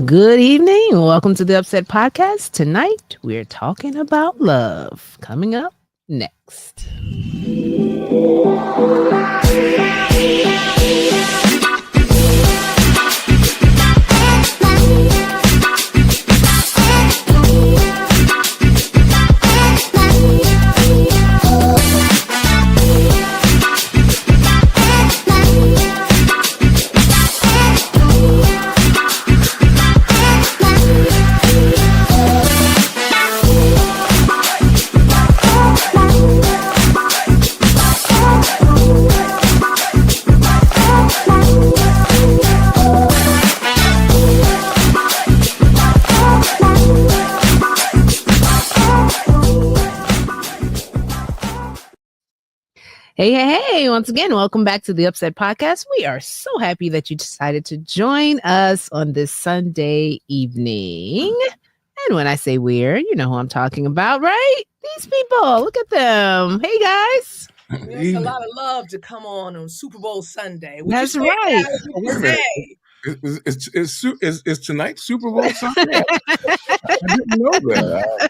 Good evening. Welcome to the UpSet podcast. Tonight, we're talking about love. Coming up next. Hey, once again, welcome back to the UpSet podcast. We are so happy that you decided to join us on this Sunday evening. And when I say we're, you know who I'm talking about, right? These people, look at them. Hey, guys. There's a lot of love to come on Super Bowl Sunday. That's right. Is tonight Super Bowl Sunday? I didn't know that.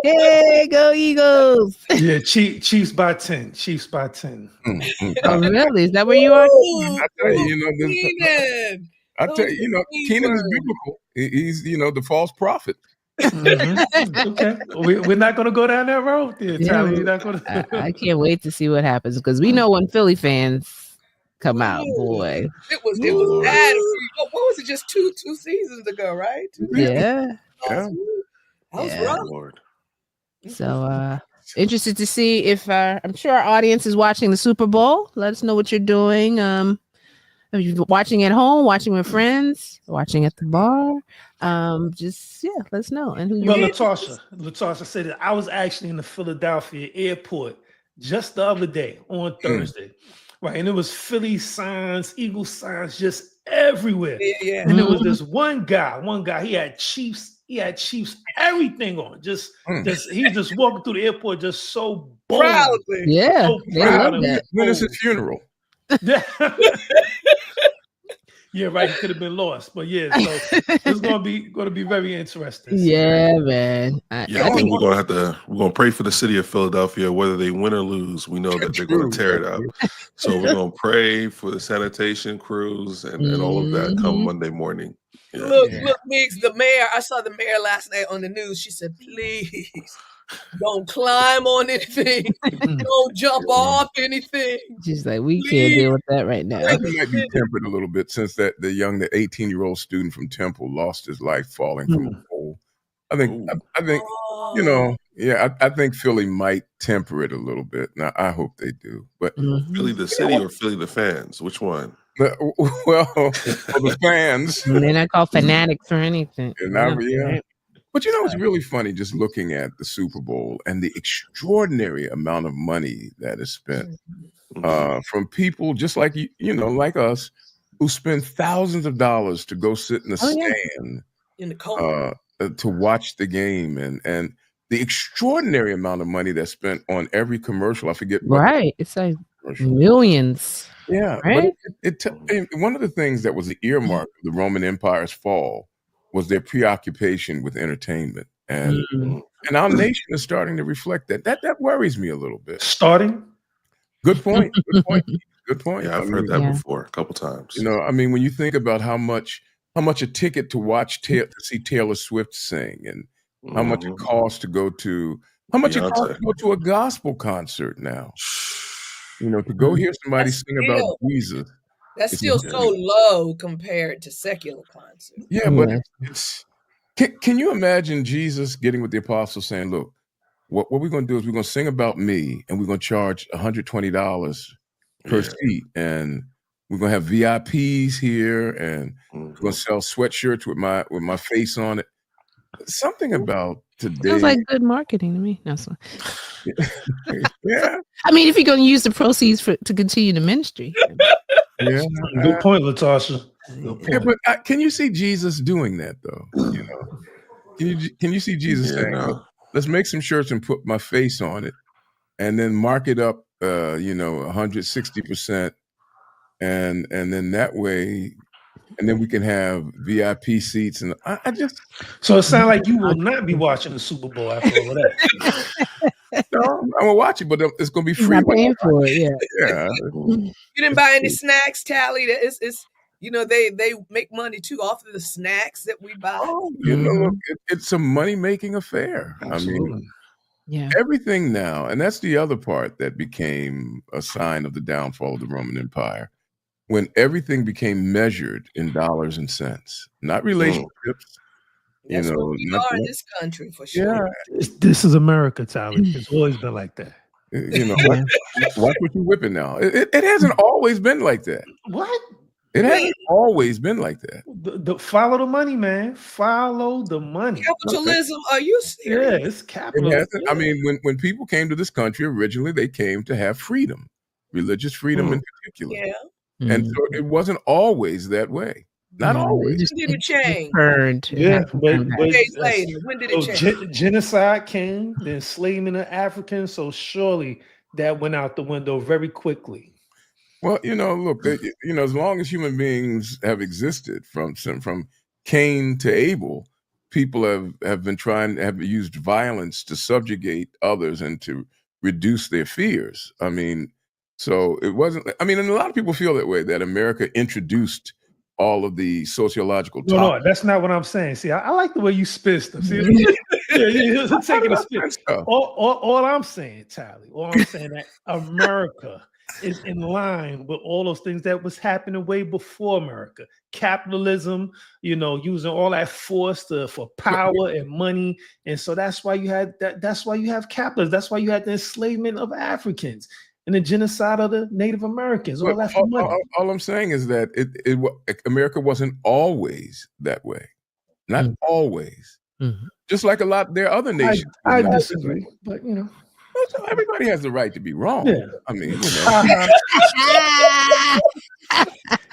Hey, go Eagles. Yeah, Chiefs by 10. Chiefs by 10. Oh, really? Is that where you are? I tell you, I tell you, Keenan is biblical. He's, the false prophet. Okay, we're not going to go down that road there, Tyler. You're not going to. I can't wait to see what happens because we know when Philly fans come out, boy. It was bad. What was it? Just two seasons ago, right? Yeah. That was rough. Lord. So interested to see if I'm sure our audience is watching the Super Bowl. Let us know what you're doing. If you're watching at home, watching with friends, watching at the bar. Just let us know. And who you Latasha said that I was actually in the Philadelphia airport just the other day on Thursday. Right, and it was Philly signs, Eagle signs just everywhere. Yeah. And there was this one guy, he had Chiefs everything on. He just walking through the airport just so bold. Proudly. Yeah. So proud of When is his funeral? Yeah, right. He could have been lost, but so it's going to be very interesting. Yeah, man. I think we're gonna pray for the city of Philadelphia, whether they win or lose. We know that they're going to tear it up, so we're gonna pray for the sanitation crews and all of that come Monday morning. Yeah. Look, Meeks, the mayor. I saw the mayor last night on the news. She said, "Please don't climb on anything. Don't jump off anything." She's like, we can't deal with that right now. I think it might be tempered a little bit since the 18-year-old student from Temple lost his life falling from a pole. I think I think Philly might temper it a little bit. Now I hope they do. But Philly the city or Philly the fans? Which one? Well, the fans. They're not called fanatics or anything. But it's really funny just looking at the Super Bowl and the extraordinary amount of money that is spent from people just like like us, who spend thousands of dollars to go sit in the stand in the cold to watch the game, and the extraordinary amount of money that's spent on every commercial. I forget. Right, it's like millions. Yeah, right. But one of the things that was the earmark of the Roman Empire's fall was their preoccupation with entertainment, and our nation is starting to reflect that. That worries me a little bit. Starting. Good point. Good point. Yeah, I've heard that before a couple times. When you think about how much a ticket to watch to see Taylor Swift sing, and how much it costs to go to a gospel concert now. To go hear somebody sing about Jesus. That's still so low compared to secular concerts. Yeah, but can you imagine Jesus getting with the apostles saying, look, what we're going to do is we're going to sing about me, and we're going to charge $120 per seat, and we're going to have VIPs here, and we're going to sell sweatshirts with my face on it. Something about today. Sounds like good marketing to me. No, yeah. I mean, if you're going to use the proceeds to continue the ministry. Yeah. Good point, Latasha. Yeah, but can you see Jesus doing that though? Can you see Jesus saying, "Let's make some shirts and put my face on it, and then mark it up, 160%, and then that way." and then we can have VIP seats. And I just So it sounds like you will not be watching the Super Bowl after all of that. no, I'm gonna watch it, but it's gonna be He's free. not paying for it. Yeah. Yeah. You didn't buy any snacks, Tally? It's they make money too off of the snacks that we buy. Oh, look, it's a money-making affair. Absolutely. I mean, Yeah. everything now, and that's the other part that became a sign of the downfall of the Roman Empire, when everything became measured in dollars and cents, not relationships. That's what we are in this country for sure. Yeah. This is America, Tyler. It's always been like that. Watch what you're whipping now. It hasn't always been like that. What? It hasn't always been like that. Follow the money, man. Follow the money. Capitalism? Are you serious? Yeah, it's It capitalism. hasn't. I mean, when people came to this country originally, they came to have freedom, religious freedom in particular. Yeah. And so it wasn't always that way. Not always. When did it change? Turned. Yeah, but Days later, when did it change? Genocide came, the enslavement of Africans. So surely that went out the window very quickly. Well, look, as long as human beings have existed from Cain to Abel, people have used violence to subjugate others and to reduce their fears. I mean, so it wasn't. I mean, and a lot of people feel that way, that America introduced all of the sociological. No, that's not what I'm saying. See, I like the way you spin stuff. See, you're taking a spin. All I'm saying, Tally, all I'm saying that America is in line with all those things that was happening way before America. Capitalism, using all that force for power and money. And so that's why you had that. That's why you have capitalism. That's why you had the enslavement of Africans and the genocide of the Native Americans. All that for money. All I'm saying is that America wasn't always that way. Not always. Mm-hmm. Just like there are other nations. I disagree, but everybody has the right to be wrong. Yeah. I mean,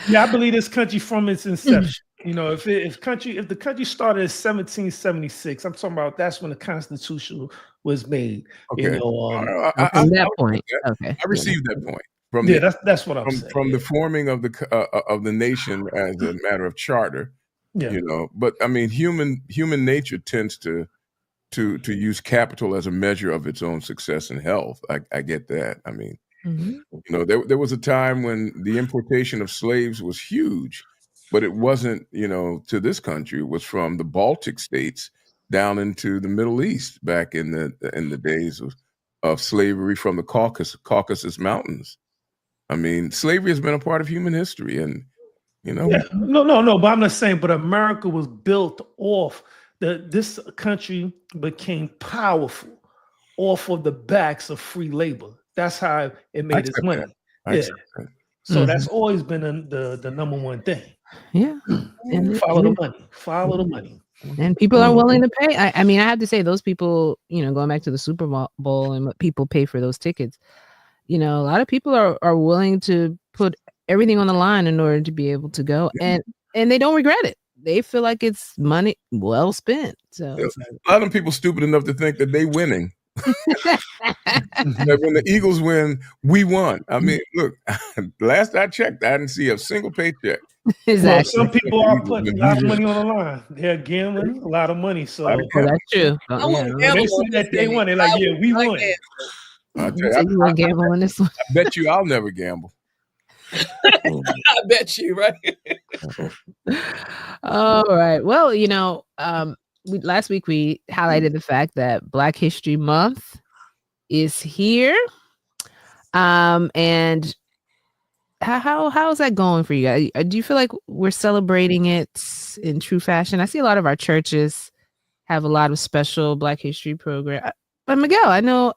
yeah, I believe this country from its inception. If the country started in 1776, I'm talking about that's when the Constitution was made. Okay. From that point, okay, I received that point. That's what I'm saying. From the forming of the nation as a matter of charter. Yeah. But I mean, human nature tends to use capital as a measure of its own success and health. I get that. I mean, there was a time when the importation of slaves was huge, but it wasn't, to this country. It was from the Baltic states down into the Middle East back in the days of slavery from the Caucasus Mountains. I mean, slavery has been a part of human history, and No, but I'm not saying. But America was built off. This country became powerful off of the backs of free labor. That's how it made its money. So that's always been the number one thing. Yeah. And follow the money. Follow the money. And people are willing to pay. I mean, I have to say, those people, going back to the Super Bowl and what people pay for those tickets, a lot of people are willing to put everything on the line in order to be able to go, and they don't regret it. They feel like it's money well spent. So a lot of people stupid enough to think that they winning. That when the Eagles win, we won. I mean, look, last I checked, I didn't see a single paycheck. Exactly. Well, some people are putting a lot of money on the line. They're gambling a lot of money. So that's true. When they see that they won, they're like, "Yeah, we won." I tell you, I gamble on this one. I bet you I'll never gamble. I bet you, right? All right. Well, last week we highlighted the fact that Black History Month is here. And how is that going for you guys? Do you feel like we're celebrating it in true fashion? I see a lot of our churches have a lot of special Black History program. But Miguel, I know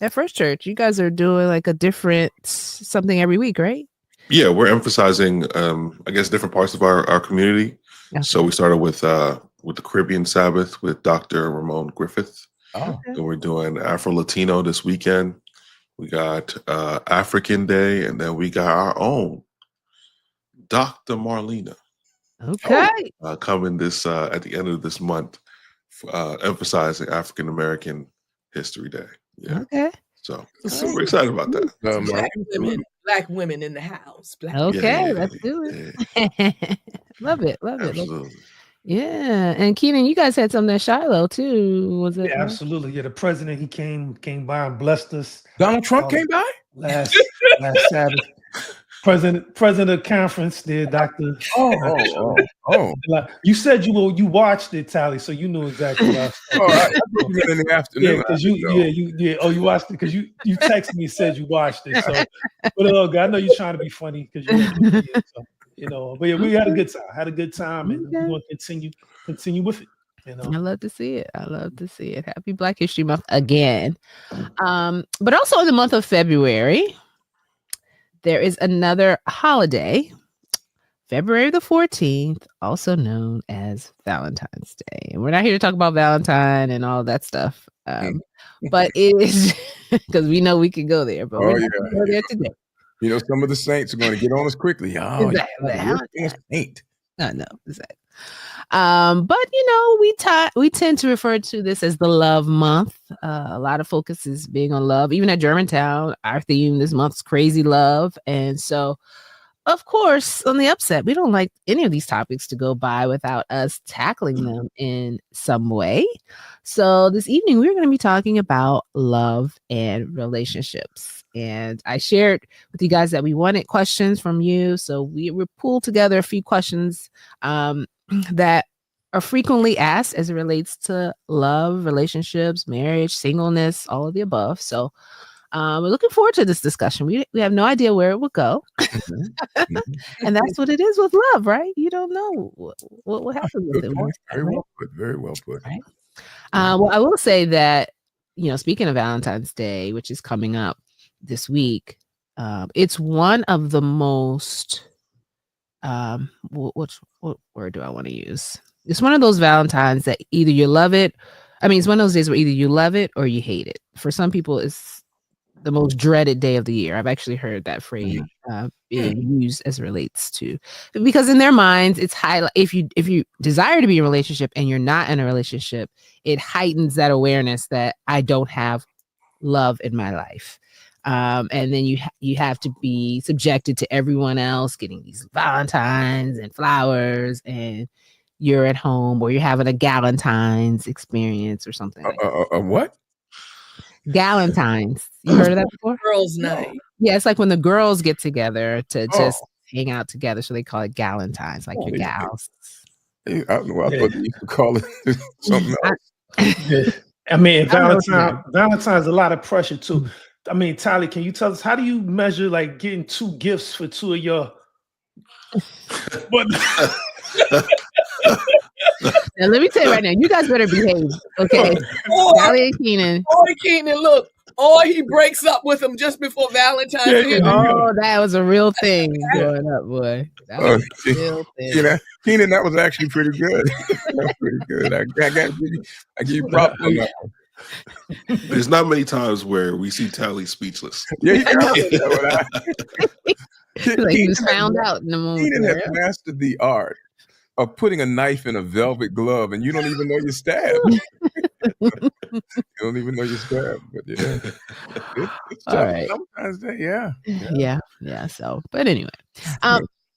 at First Church, you guys are doing like a different something every week, right? Yeah, we're emphasizing, I guess, different parts of our community. Okay. So we started with the Caribbean Sabbath with Dr. Ramon Griffith. Oh. And we're doing Afro-Latino this weekend. We got African Day, and then we got our own Dr. Marlena. Okay. Coming this at the end of this month, emphasizing African American History Day. Yeah. Okay. So we're excited about that. Black women in the house. Okay, let's do it. Love it. Absolutely. Yeah, and Keenan, you guys had something at Shiloh too, was it? Yeah, absolutely. Yeah, the president, he came by and blessed us. Donald Trump came by last Sabbath. President of conference there, Dr. Oh. You said you watched it, Tally, so you knew exactly what I was saying. I thought you meant in the afternoon. Yeah, because you watched it because you texted me and said you watched it. So, but I know you're trying to be funny because but yeah, we had a good time. And we want to continue with it. I love to see it. Happy Black History Month again. But also in the month of February, there is another holiday, February the 14th, also known as Valentine's Day. And we're not here to talk about Valentine and all that stuff. But it is because we know we can go there, but we're not going to go there today. Some of the saints are going to get on us quickly. Exactly. Saint. I know, exactly. But we tend to refer to this as the love month. A lot of focus is being on love. Even at Germantown, our theme this month is crazy love. And so, of course, on the UpSet, we don't like any of these topics to go by without us tackling them in some way. So this evening, we're going to be talking about love and relationships. And I shared with you guys that we wanted questions from you. So we pulled together a few questions that are frequently asked as it relates to love, relationships, marriage, singleness, all of the above. So we're looking forward to this discussion. We have no idea where it will go. And that's what it is with love, right? You don't know what will happen with it. Very well put. Right? Well, I will say that, speaking of Valentine's Day, which is coming up this week, it's one of the most, what word do I want to use? It's one of those Valentines that either you love it. It's one of those days where either you love it or you hate it. For some people, it's the most dreaded day of the year. I've actually heard that phrase being used as it relates to, because in their minds, it's if you desire to be in a relationship and you're not in a relationship, it heightens that awareness that I don't have love in my life. And then you have to be subjected to everyone else getting these Valentines and flowers, and you're at home or you're having a Galentine's experience or something. What? Galentine's. You heard of that before? Girls' night. Yeah, it's like when the girls get together to just hang out together. So they call it Galentine's, like your gals. I thought you used to call it something else. Valentine's a lot of pressure too. Tally, can you tell us, how do you measure like getting 2 gifts for 2 of your Now, let me tell you right now, you guys better behave, okay? Tally and Keenan. Keenan, look. Or he breaks up with him just before Valentine's Day. That was a real thing growing up, boy. That was a real thing. Keenan, that was actually pretty good. That's pretty good. I give you props on that one. There's not many times where we see Tally speechless. Yeah, he was found out in the moment. Keenan has mastered the art of putting a knife in a velvet glove, and you don't even know you're stabbed. You don't even know you're stabbed. But it's all right. Sometimes, yeah. So, but anyway,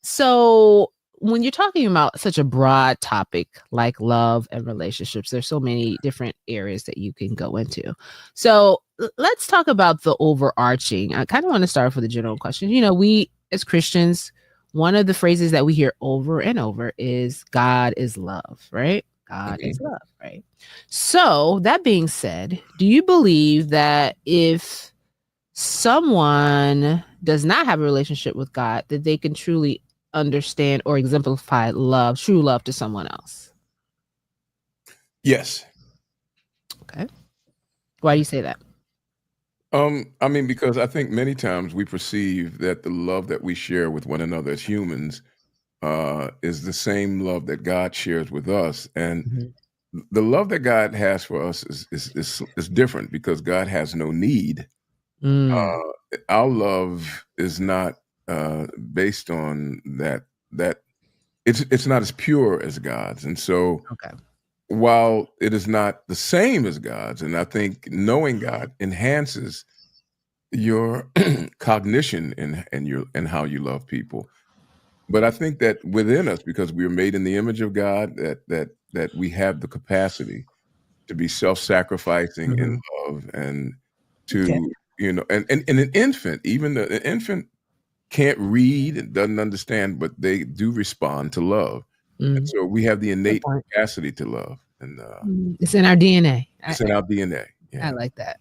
so when you're talking about such a broad topic like love and relationships, there's so many different areas that you can go into. So let's talk about the overarching. I kind of want to start with a general question. We as Christians, one of the phrases that we hear over and over is God is love, right? God is love, right? So that being said, do you believe that if someone does not have a relationship with God, that they can truly understand or exemplify love, true love to someone else? Yes. Okay. Why do you say that? Because I think many times we perceive that the love that we share with one another as humans is the same love that God shares with us. And the love that God has for us is different because God has no need. Our love is not based on that it's not as pure as God's. And so while it is not the same as God's, and I think knowing God enhances your cognition and how you love people. But I think that within us, because we are made in the image of God, that we have the capacity to be self-sacrificing in love, and to and an infant, even an infant can't read and doesn't understand, but they do respond to love. And so we have the innate capacity to love, and it's in our DNA. It's in our DNA. Yeah. I like that.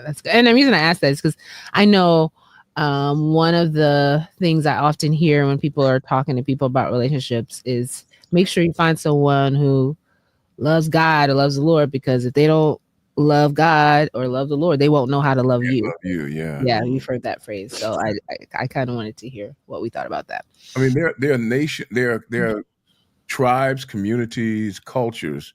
That's good. And the reason I ask that is because I know one of the things I often hear when people are talking to people about relationships is make sure you find someone who loves God or loves the Lord, because if they don't love God or love the Lord, they won't know how to love you. Love you, yeah. Yeah, you've heard that phrase. So I kind of wanted to hear what we thought about that. I mean, there are tribes, communities, cultures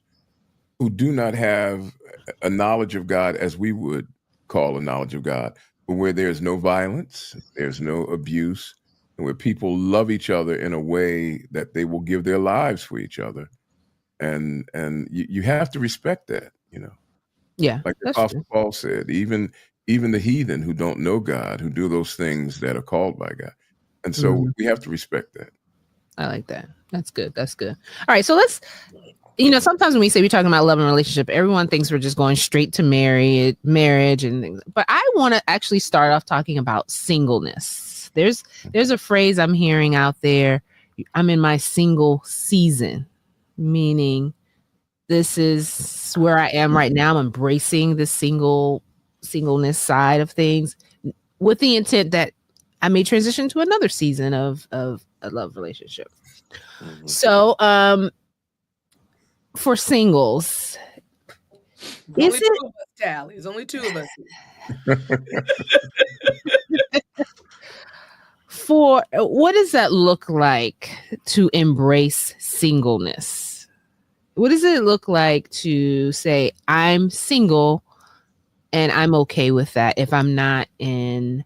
who do not have a knowledge of God as we would call a knowledge of God, but where there's no violence, there's no abuse, and where people love each other in a way that they will give their lives for each other. And you have to respect that, Yeah. Like the Apostle Paul said, even the heathen who don't know God, who do those things that are called by God. And so we have to respect that. I like that. That's good. All right. So let's, sometimes when we say we're talking about love and relationship, everyone thinks we're just going straight to marriage and things. But I want to actually start off talking about singleness. There's a phrase I'm hearing out there. I'm in my single season, meaning this is where I am right now. I'm embracing the singleness side of things with the intent that I may transition to another season of a love relationship. So, for singles, There's only two of us, Tally. There's only two of us. For what does that look like to embrace singleness? What does it look like to say I'm single and I'm okay with that if I'm not in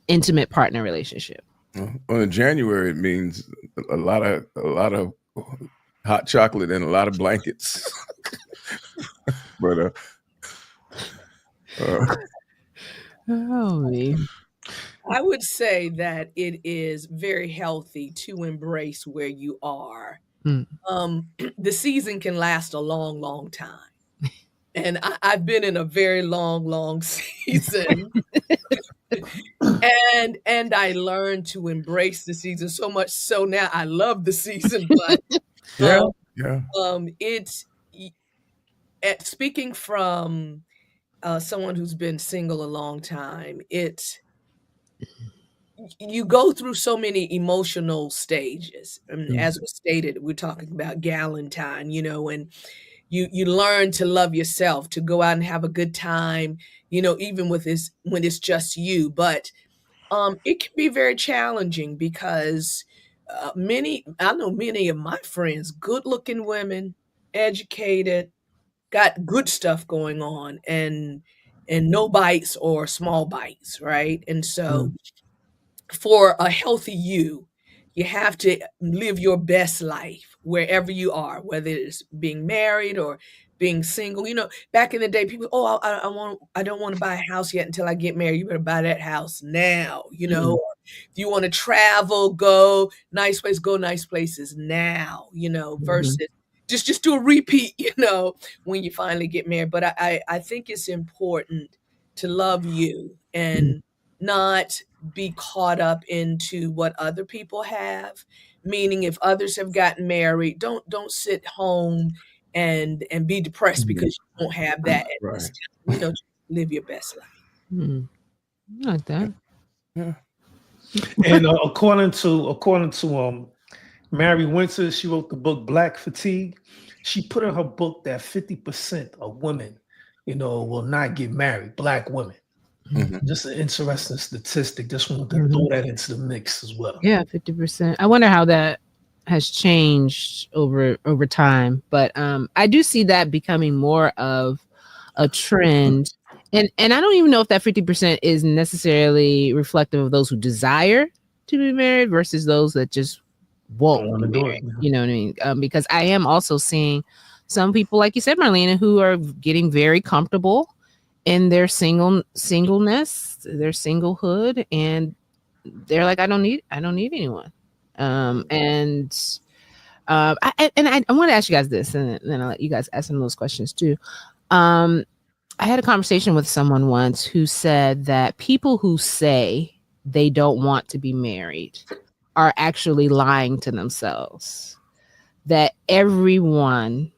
intimate partner relationship? Well, in January, it means a lot of hot chocolate and a lot of blankets. But I would say that it is very healthy to embrace where you are. The season can last a long, long time. And I've been in a very long, long season. and I learned to embrace the season so much so now I love the season. But it's speaking from someone who's been single a long time, you go through so many emotional stages. As was stated, we're talking about Galentine, and you learn to love yourself, to go out and have a good time, even when it's just you. But it can be very challenging because I know many of my friends, good looking women, educated, got good stuff going on, and no bites or small bites, right? And so for a healthy you have to live your best life wherever you are, whether it's being married or being single. Back in the day, people, I don't want to buy a house yet until I get married. You better buy that house now. If you want to travel, go nice places now. Versus just do a repeat. When you finally get married. But I think it's important to love you and not be caught up into what other people have. Meaning, if others have gotten married, don't sit home and be depressed because you don't have that at this time. Just live your best life. Like that. Yeah. And according to Mary Winter, she wrote the book Black Fatigue. She put in her book that 50% of women, will not get married. Black women. Just an interesting statistic. Just wanted to throw that into the mix as well. Yeah, 50%. I wonder how that has changed over time, but I do see that becoming more of a trend, and I don't even know if that 50% is necessarily reflective of those who desire to be married versus those that just won't want to do it. You know what I mean? Because I am also seeing some people, like you said, Marlena, who are getting very comfortable in their singleness, their singlehood, and they're like, I don't need anyone. And I want to ask you guys this, and then I'll let you guys ask some of those questions too. I had a conversation with someone once who said that people who say they don't want to be married are actually lying to themselves. That everyone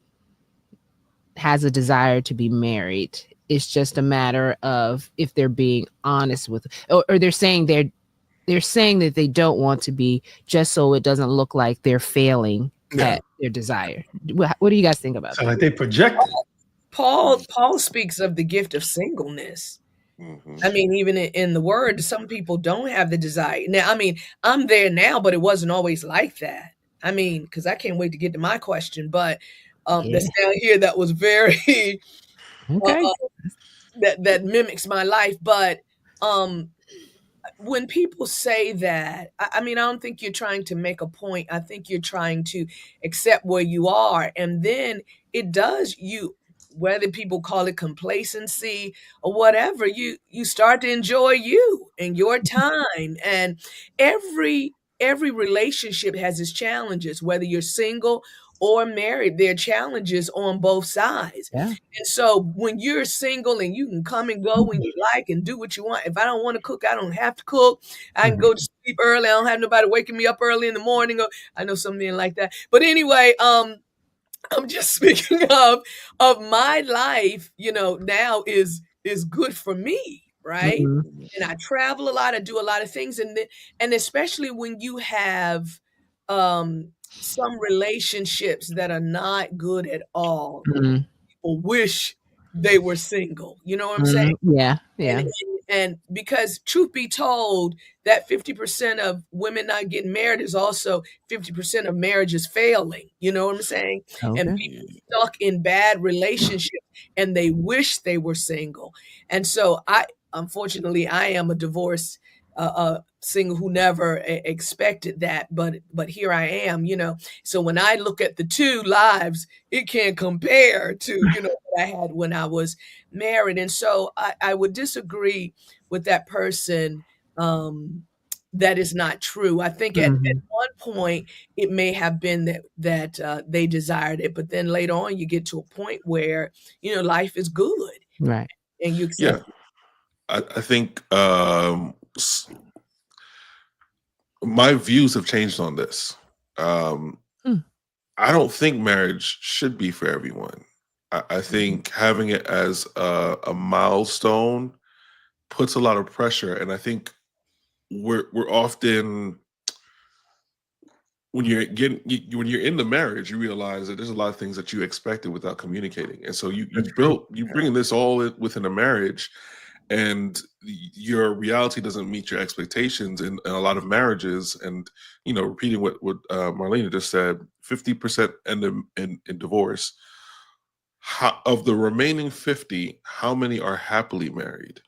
has a desire to be married. It's just a matter of if they're being honest with, or they're saying they're saying that they don't want to be, just so it doesn't look like they're failing at their desire. What do you guys think about that? Like they project. Paul speaks of the gift of singleness. I mean, even in the word, some people don't have the desire. Now, I mean, I'm there now, but it wasn't always like that. I mean, because I can't wait to get to my question, but that's down here that was very that mimics my life. But when people say that, I mean, I don't think you're trying to make a point. I think you're trying to accept where you are, and then it does you. Whether people call it complacency or whatever, you start to enjoy you and your time. And every relationship has its challenges, whether you're single or married. There are challenges on both sides. Yeah. And so when you're single and you can come and go when you like and do what you want. If I don't want to cook, I don't have to cook. I can go to sleep early. I don't have nobody waking me up early in the morning. Or I know something like that. But anyway, I'm just speaking of my life, now is good for me, right? And I travel a lot, I do a lot of things, and especially when you have some relationships that are not good at all. People wish they were single. You know what I'm saying? Yeah. And because truth be told, that 50% of women not getting married is also 50% of marriages failing. You know what I'm saying? Okay. And people stuck in bad relationships and they wish they were single. And so unfortunately, I am a divorced single who never expected that, but here I am, So when I look at the two lives, it can't compare to, what I had when I was married. And so I would disagree with that person. That is not true. I think at one point it may have been that they desired it, but then later on you get to a point where, life is good. Right. And you accept it. I think my views have changed on this. I don't think marriage should be for everyone. I think having it as a milestone puts a lot of pressure, and I think we're often, when you're in the marriage, you realize that there's a lot of things that you expected without communicating, and so you bringing this all within a marriage, and your reality doesn't meet your expectations in a lot of marriages. And repeating what Marlena just said, 50% end in divorce. Of the remaining 50, how many are happily married?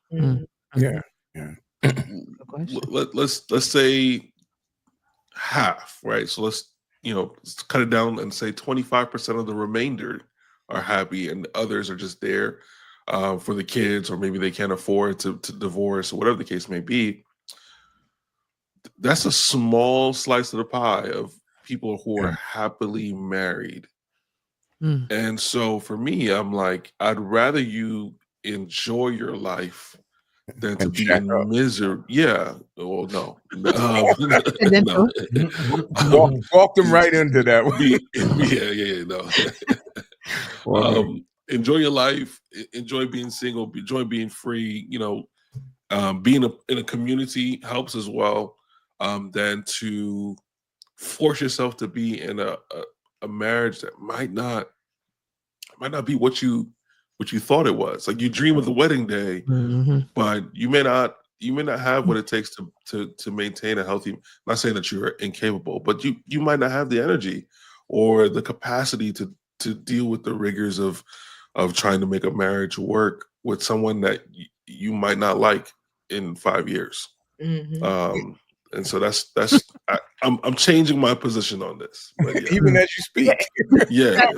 Yeah. Let's say half, right? So let's cut it down and say 25% of the remainder are happy, and others are just there for the kids, or maybe they can't afford to divorce, or whatever the case may be. That's a small slice of the pie of people who are happily married. And so for me, I'm like, I'd rather you enjoy your life than to be in misery. Yeah. Well, no. Walk them right into that one. No. Enjoy your life. Enjoy being single. Enjoy being free. Being in a community helps as well. Than to force yourself to be in a marriage that might not be what you thought it was. Like, you dream of the wedding day, but you may not have what it takes to maintain a healthy. I'm not saying that you're incapable, but you might not have the energy or the capacity to deal with the rigors of trying to make a marriage work with someone that you might not like in 5 years. And so that's I'm changing my position on this. Even as you speak. Yeah.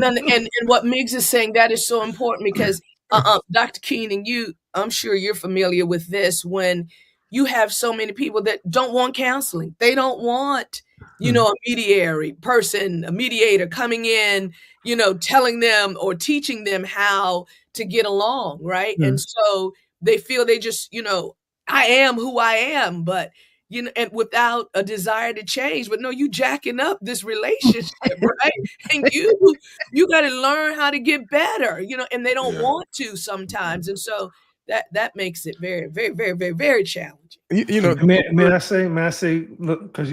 And what Miggs is saying, that is so important, because Dr. Keenan, I'm sure you're familiar with this when you have so many people that don't want counseling. They don't want, a mediator coming in, telling them or teaching them how to get along, right? And so they feel they just, I am who I am, but and without a desire to change. But no, you jacking up this relationship, right? And you got to learn how to get better, and they don't want to sometimes. And so that makes it very, very, very, very, very challenging. May I say, look, because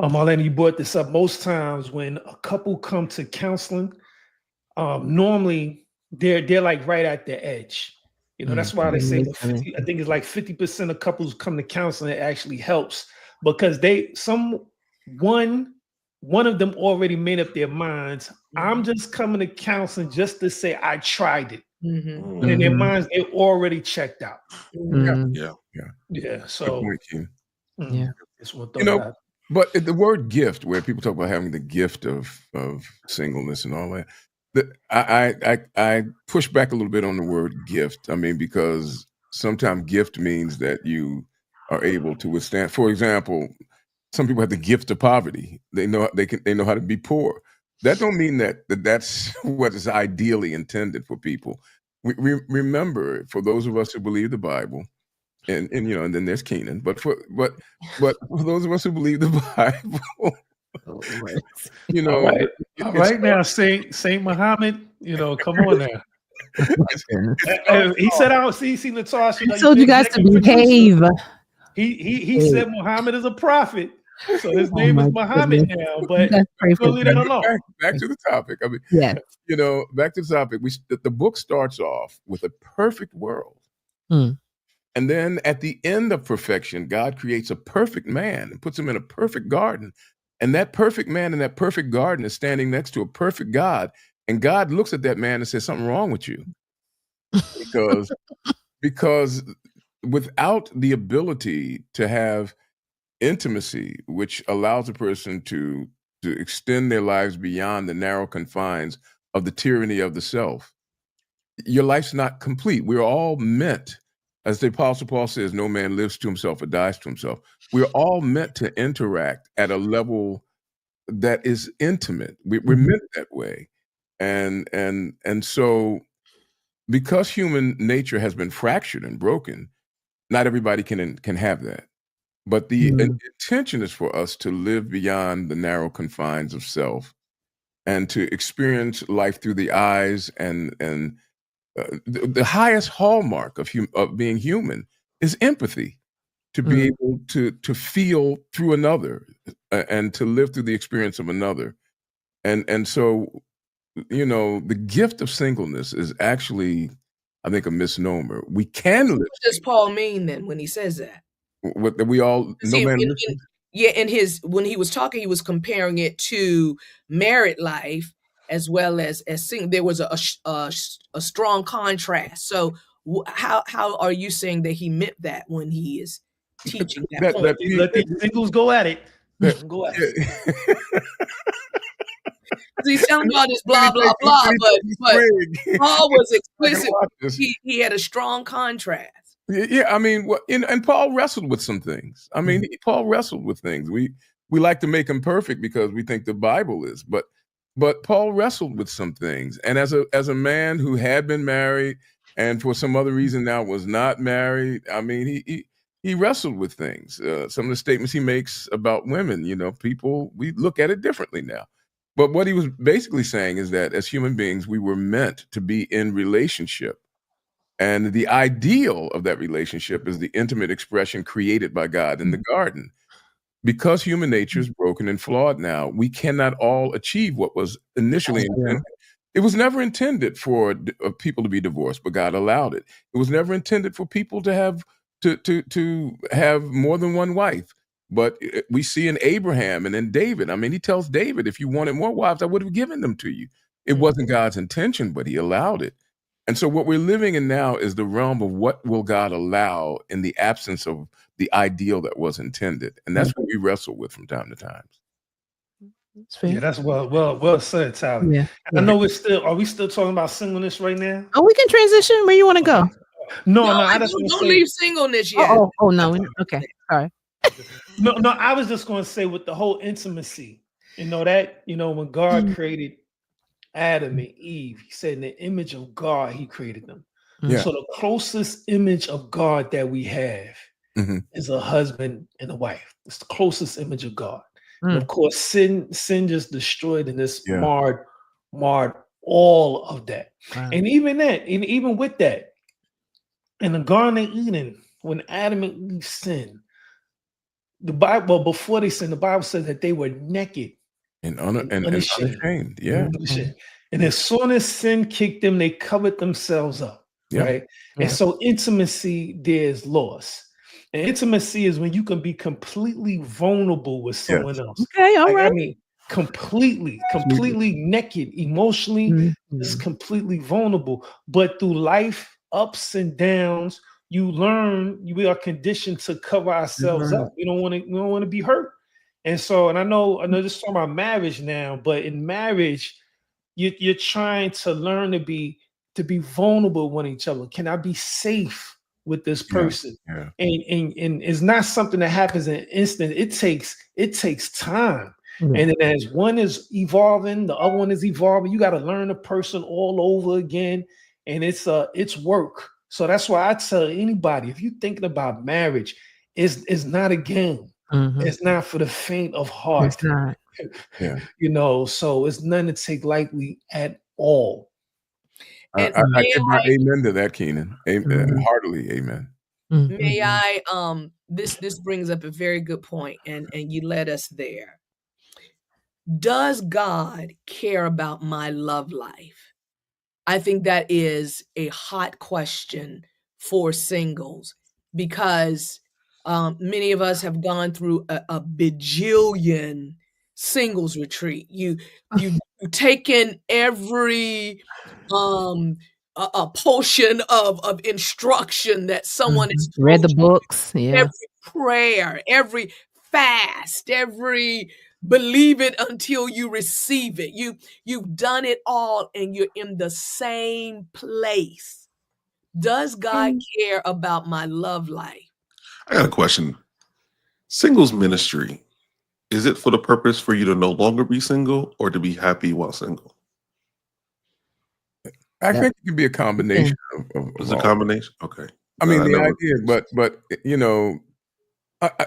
Marlene, you brought this up. Most times when a couple come to counseling, normally they're like right at the edge. That's why they say I think it's like 50% of couples come to counseling. It actually helps because one of them already made up their minds. I'm just coming to counseling just to say I tried it. And in their minds, they already checked out. Yeah. So it's what but the word gift, where people talk about having the gift of singleness and all that, I push back a little bit on the word gift. I mean, because sometimes gift means that you are able to withstand. For example, some people have the gift of poverty. They know how to be poor. That don't mean that's what is ideally intended for people. We remember, for those of us who believe the Bible, and then there's Keenan. But for those of us who believe the Bible, all right now, Saint Muhammad, come on now. He said, "I see Natasha. I told you guys to behave." He said Muhammad is a prophet, so his name is Muhammad now. But leave that alone. Back to the topic. I mean, back to the topic. The book starts off with a perfect world. And then at the end of perfection, God creates a perfect man and puts him in a perfect garden. And that perfect man in that perfect garden is standing next to a perfect God. And God looks at that man and says, something wrong with you. Because without the ability to have intimacy, which allows a person to extend their lives beyond the narrow confines of the tyranny of the self, your life's not complete. We're all meant, as the Apostle Paul says, no man lives to himself or dies to himself. We're all meant to interact at a level that is intimate. We're meant that way. And so because human nature has been fractured and broken, not everybody can have that. But the intention is for us to live beyond the narrow confines of self and to experience life through the eyes and the highest hallmark of being human is empathy, to be able to feel through another and to live through the experience of another. And so, the gift of singleness is actually, I think, a misnomer. We can live. What does Paul mean then when he says that? What we all no man lives. When he was talking, he was comparing it to married life as well as single. There was a strong contrast. So how are you saying that he meant that when he is teaching that point? Let the singles go at it. Go at it. He's telling all this blah blah blah, but Paul was explicit. He had a strong contrast. Yeah, I mean, and Paul wrestled with some things. I mean, Paul wrestled with things. We like to make him perfect because we think the Bible is, but Paul wrestled with some things. And as a man who had been married and for some other reason now was not married, I mean, he wrestled with things. Some of the statements he makes about women, people, we look at it differently now. But what he was basically saying is that as human beings, we were meant to be in relationship. And the ideal of that relationship is the intimate expression created by God in the garden. Because human nature is broken and flawed now, we cannot all achieve what was initially intended. It was never intended for people to be divorced, but God allowed it. It was never intended for people to have to have more than one wife. But we see in Abraham and in David, I mean, he tells David, if you wanted more wives, I would have given them to you. It wasn't God's intention, but he allowed it. And so what we're living in now is the realm of what will God allow in the absence of the ideal that was intended. And that's what we wrestle with from time to time. Yeah, that's well said, Tally. Yeah. And I know are we still talking about singleness right now? Oh, we can transition where you want to go. No, No, I just want to don't say. leave singleness yet. Oh, no. Okay. Sorry. No, I was just going to say with the whole intimacy, when God created Adam and Eve, he said in the image of God, he created them. Yeah. So the closest image of God that we have is a husband and a wife. It's the closest image of God. And of course, sin just destroyed and this marred all of that. Wow. And even with that, in the Garden of Eden, when Adam and Eve sinned, the Bible, before they sinned, the Bible says that they were naked and unashamed. Yeah. And as soon as sin kicked them, they covered themselves up. Yeah. Right. Yeah. And so intimacy there is lost. And intimacy is when you can be completely vulnerable with someone else. Okay, all right. I mean, completely naked, emotionally, just completely vulnerable. But through life, ups and downs, you learn we are conditioned to cover ourselves up. We don't want to be hurt. And so, and I know just talking about marriage now, but in marriage, you're trying to learn to be vulnerable with each other. Can I be safe with this person? Yeah. And it's not something that happens in an instant. It takes time. And then as one is evolving, the other one is evolving. You got to learn a person all over again. And it's work. So that's why I tell anybody, if you're thinking about marriage, it's not a game. It's not for the faint of heart. It's not. So it's nothing to take lightly at all. I amen to that, Keenan. Amen. Heartily amen. May I this brings up a very good point, and you led us there. Does God care about my love life? I think that is a hot question for singles, because many of us have gone through a bajillion singles retreat. You've taken every a portion of instruction that someone has read the books, every prayer, every fast, every believe it until you receive it. You've done it all, and you're in the same place. Does God care about my love life? I got a question. Singles ministry, is it for the purpose for you to no longer be single or to be happy while single? I think it can be a combination of it's a combination. Okay. I mean, the idea, but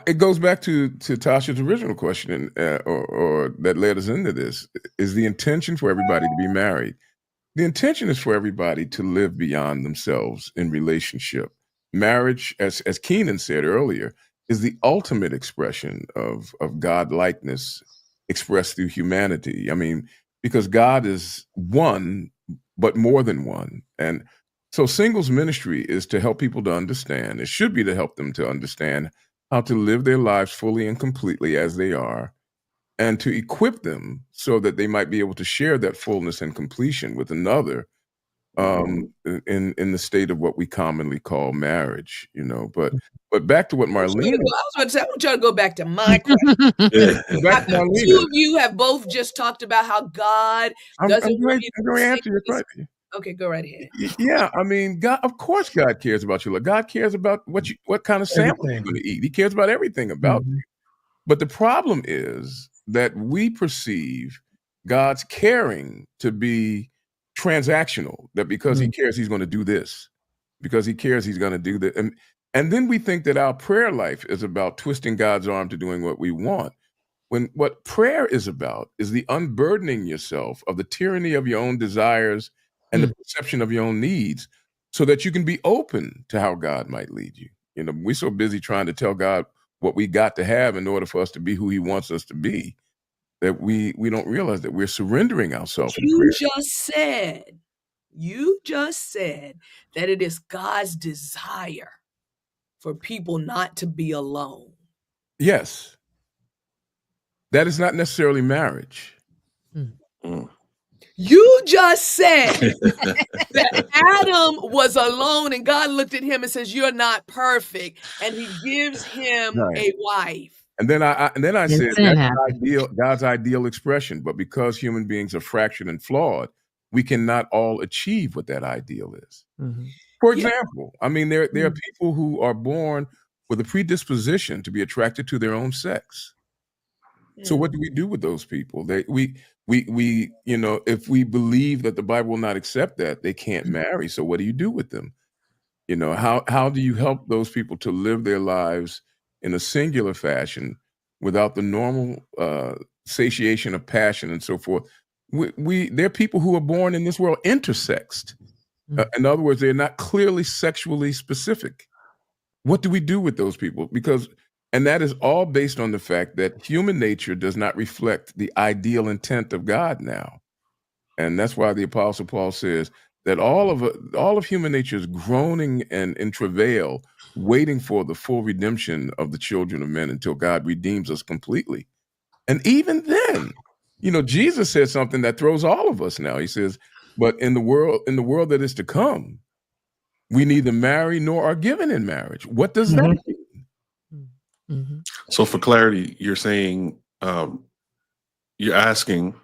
it goes back to Tasha's original question, or that led us into this. Is the intention for everybody to be married? The intention is for everybody to live beyond themselves in relationship. Marriage, as Keenan said earlier, is the ultimate expression of God-likeness expressed through humanity. I mean, because God is one, but more than one. And so singles ministry is to help people to understand. It should be to help them to understand how to live their lives fully and completely as they are, and to equip them so that they might be able to share that fullness and completion with another in the state of what we commonly call marriage, But back to what Marlene... I was going to say, I want y'all to go back to my question. Two of you have both just talked about how God doesn't want you to... I'm going to answer your question. Okay, go right ahead. Yeah, I mean, God, of course God cares about you. God cares about what kind of sample you're going to eat. He cares about everything about you. But the problem is that we perceive God's caring to be transactional, that because he cares, he's going to do this. Because he cares, he's going to do that. And then we think that our prayer life is about twisting God's arm to doing what we want. When what prayer is about is the unburdening yourself of the tyranny of your own desires and the perception of your own needs, so that you can be open to how God might lead you. We're so busy trying to tell God what we got to have in order for us to be who he wants us to be, that we don't realize that we're surrendering ourselves. You just said that it is God's desire for people not to be alone. Yes. That is not necessarily marriage. You just said that Adam was alone and God looked at him and says, you're not perfect. And he gives him a wife. And then I said sin that's God's ideal expression. But because human beings are fractured and flawed, we cannot all achieve what that ideal is. Mm-hmm. For example, I mean, there are people who are born with a predisposition to be attracted to their own sex. So what do we do with those people? We if we believe that the Bible will not accept that, they can't marry. So what do you do with them? How do you help those people to live their lives in a singular fashion without the normal satiation of passion and so forth? There are people who are born in this world intersexed. In other words, they're not clearly sexually specific. What do we do with those people? And that is all based on the fact that human nature does not reflect the ideal intent of God now. And that's why the Apostle Paul says that all of human nature is groaning and in travail, waiting for the full redemption of the children of men until God redeems us completely. And even then, Jesus said something that throws all of us now. He says, but in the world that is to come, we neither marry nor are given in marriage. What does that mean? Mm-hmm. So for clarity, you're saying, you're asking,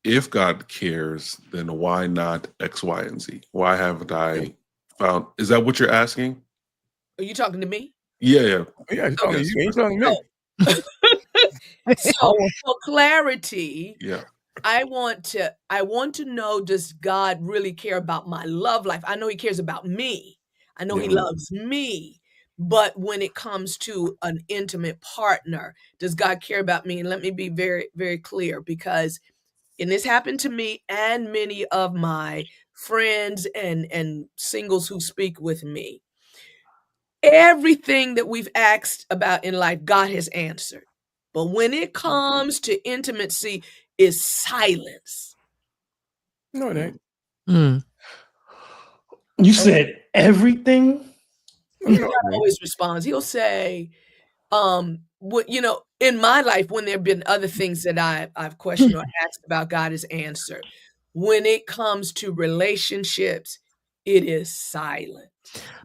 if God cares, then why not X, Y, and Z? Why haven't I found? Is that what you're asking? Are you talking to me? Yeah. Yeah, he's talking to you. He's talking to me. So for clarity, Yeah. I want to know, does God really care about my love life? I know he cares about me. I know he loves me. But when it comes to an intimate partner, does God care about me? And let me be very, very clear, because and this happened to me and many of my friends and singles who speak with me. Everything that we've asked about in life, God has answered. But when it comes to intimacy, is silence. No, it ain't. You said everything? God always responds. He'll say, in my life, when there have been other things that I've questioned or asked about, God has answered. When it comes to relationships, it is silent.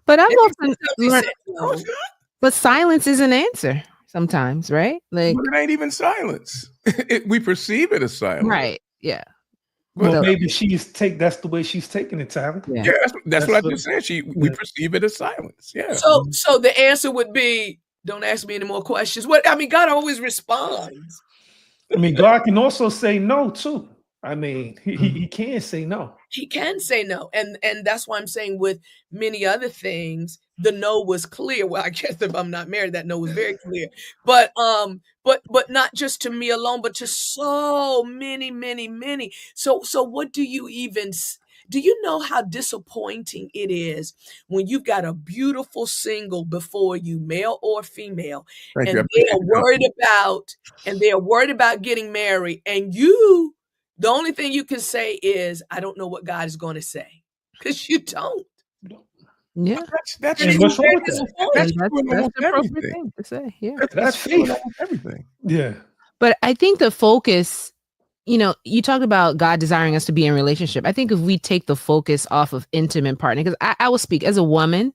But I've often learned, no. But silence is an answer sometimes, right? Like, but it ain't even silence. We perceive it as silence, right? Yeah. Well, maybe that's the way she's taking it, Tyler. Yeah, that's what I just said. We perceive it as silence. Yeah. So the answer would be, don't ask me any more questions. God always responds. I mean, God can also say no too. I mean, he can say no. He can say no. And that's why I'm saying with many other things, the no was clear. Well, I guess if I'm not married, that no was very clear. But not just to me alone, but to so many, many, many. So what do you know how disappointing it is when you've got a beautiful single before you, male or female, and they are worried about getting married, and the only thing you can say is, I don't know what God is going to say, because you don't. Yeah, that's what's wrong with that? That's the appropriate thing to say. Yeah, that's faith. Everything. Yeah, but I think the focus, you talked about God desiring us to be in relationship. I think if we take the focus off of intimate partner, because I will speak as a woman,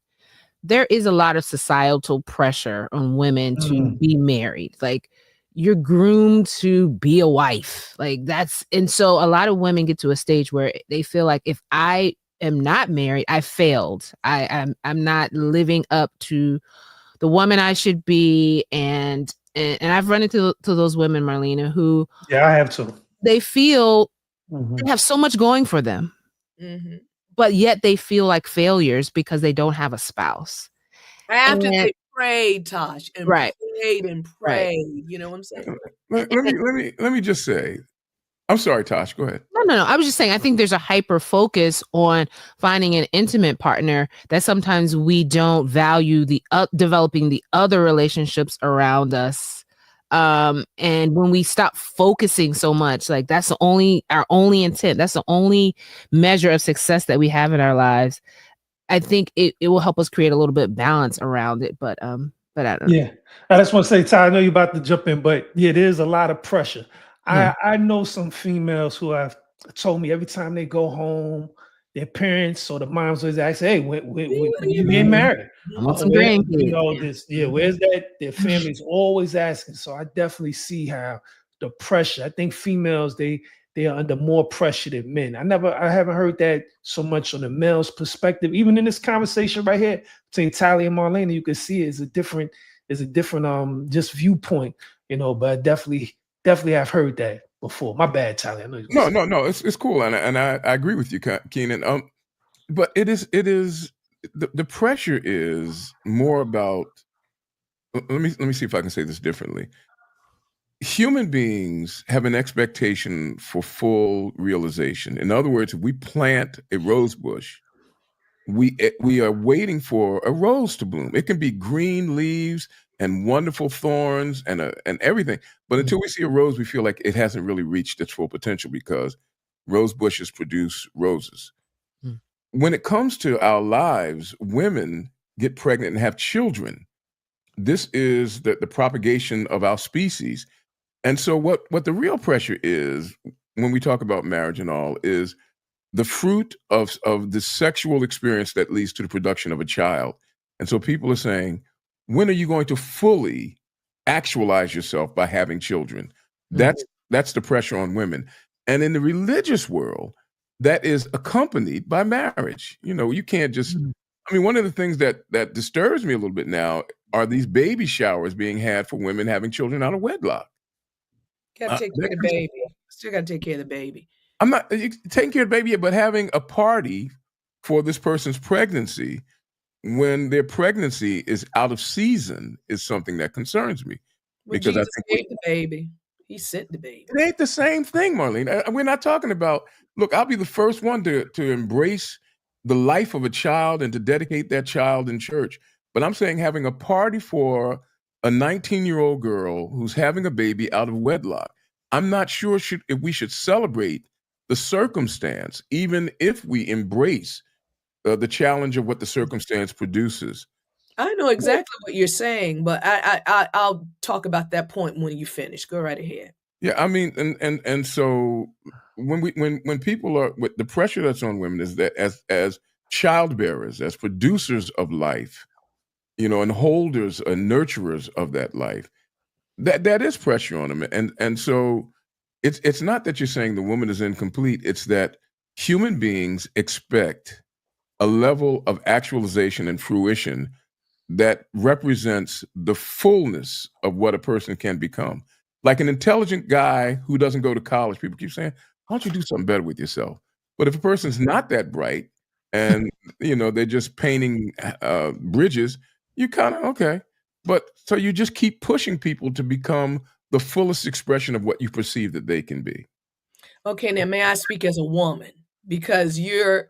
there is a lot of societal pressure on women to be married. Like, you're groomed to be a wife. And so a lot of women get to a stage where they feel like, if I am not married, I failed. I'm not living up to the woman I should be. And I've run into those women, Marlena, who I have too. They feel they have so much going for them, but yet they feel like failures because they don't have a spouse. After they prayed, Tosh, and prayed and prayed. Right. You know what I'm saying? Let me just say, I'm sorry, Tosh, go ahead. No. I was just saying, I think there's a hyper focus on finding an intimate partner that sometimes we don't value developing the other relationships around us. And when we stop focusing so much, like that's our only intent, that's the only measure of success that we have in our lives, I think it will help us create a little bit of balance around it. But I don't know. Yeah. I just want to say, Ty, I know you're about to jump in, but yeah, there's a lot of pressure. I know some females who have told me every time they go home, their parents or the moms always ask, "Hey, when you getting married?" I want some grandkids. You know, this, where's that? Their families always asking. So I definitely see how the pressure. I think females they are under more pressure than men. I haven't heard that so much on the male's perspective. Even in this conversation right here between Tally and Marlena, you can see it's a different just viewpoint, you know. But I definitely have heard that before. My bad, Tally. I know no, it's cool, and I agree with you, Keenan. But it is the pressure is more about. Let me see if I can say this differently. Human beings have an expectation for full realization. In other words, if we plant a rose bush, we are waiting for a rose to bloom. It can be green leaves and wonderful thorns and everything, but until we see a rose, we feel like it hasn't really reached its full potential because rose bushes produce roses. When it comes to our lives, women get pregnant and have children. This is the propagation of our species. And so what the real pressure is when we talk about marriage and all is the fruit of the sexual experience that leads to the production of a child. And so people are saying, when are you going to fully actualize yourself by having children? That's the pressure on women. And in the religious world, that is accompanied by marriage. You know, you can't just, I mean, one of the things that disturbs me a little bit now are these baby showers being had for women having children out of wedlock. Got to take care of the baby. Still got to take care of the baby. I'm not taking care of the baby, but having a party for this person's pregnancy when their pregnancy is out of season is something that concerns me. Well, because Jesus gave the baby. He sent the baby. It ain't the same thing, Marlene. We're not talking about, look, I'll be the first one to embrace the life of a child and to dedicate that child in church. But I'm saying having a party for a 19-year-old girl who's having a baby out of wedlock, I'm not sure if we should celebrate the circumstance, even if we embrace the challenge of what the circumstance produces. I know exactly what you're saying, but I'll talk about that point when you finish. Go right ahead. Yeah, I mean, and so when people are with the pressure that's on women is that as child bearers, as producers of life, you know, and holders and nurturers of that life, that is pressure on them, and so it's not that you're saying the woman is incomplete. It's that human beings expect a level of actualization and fruition that represents the fullness of what a person can become. Like an intelligent guy who doesn't go to college, people keep saying, why don't you do something better with yourself? But if a person's not that bright and, you know, they're just painting bridges, you kind of, okay. But so you just keep pushing people to become the fullest expression of what you perceive that they can be. Okay, now may I speak as a woman? Because you're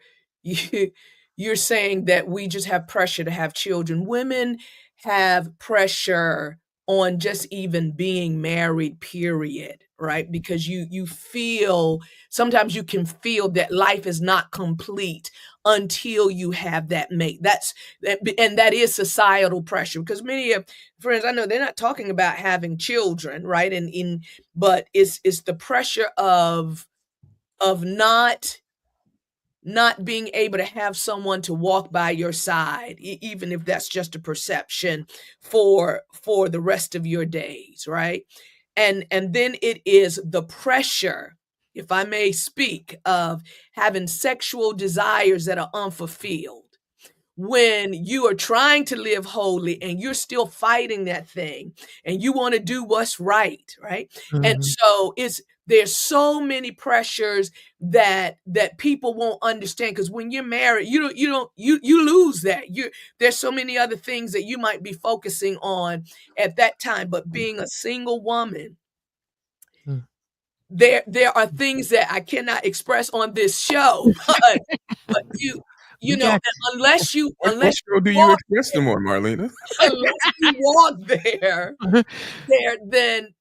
saying that we just have pressure to have children. Women have pressure on just even being married, period, right? Because you feel, sometimes you can feel that life is not complete until you have that mate. And that is societal pressure, because many of friends I know, they're not talking about having children, right? But it's the pressure of not being able to have someone to walk by your side, even if that's just a perception for the rest of your days, right? And then it is the pressure, if I may speak, of having sexual desires that are unfulfilled. When you are trying to live holy and you're still fighting that thing and you want to do what's right, right? And so there's so many pressures that people won't understand, because when you're married, you lose that. There's so many other things that you might be focusing on at that time. But being a single woman, there are things that I cannot express on this show, but you know, unless you do you express them on, Marlena? Unless you walk there,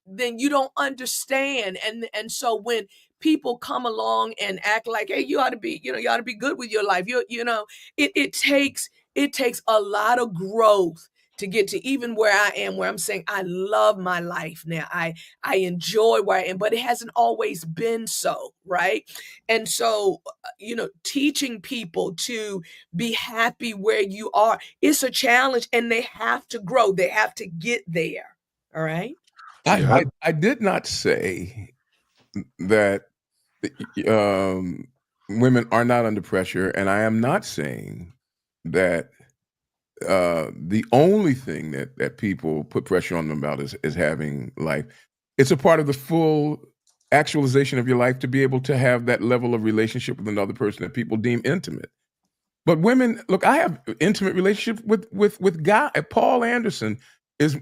then you don't understand. And so when people come along and act like, hey, you ought to be good with your life. It takes a lot of growth to get to even where I am, where I'm saying I love my life now. I enjoy where I am, but it hasn't always been so, right? And so, teaching people to be happy where you are, it's a challenge, and they have to grow. They have to get there. All right. I did not say that women are not under pressure, and I am not saying that the only thing that people put pressure on them about is having life. It's a part of the full actualization of your life to be able to have that level of relationship with another person that people deem intimate. But women, look, I have intimate relationship with guy. Paul Anderson is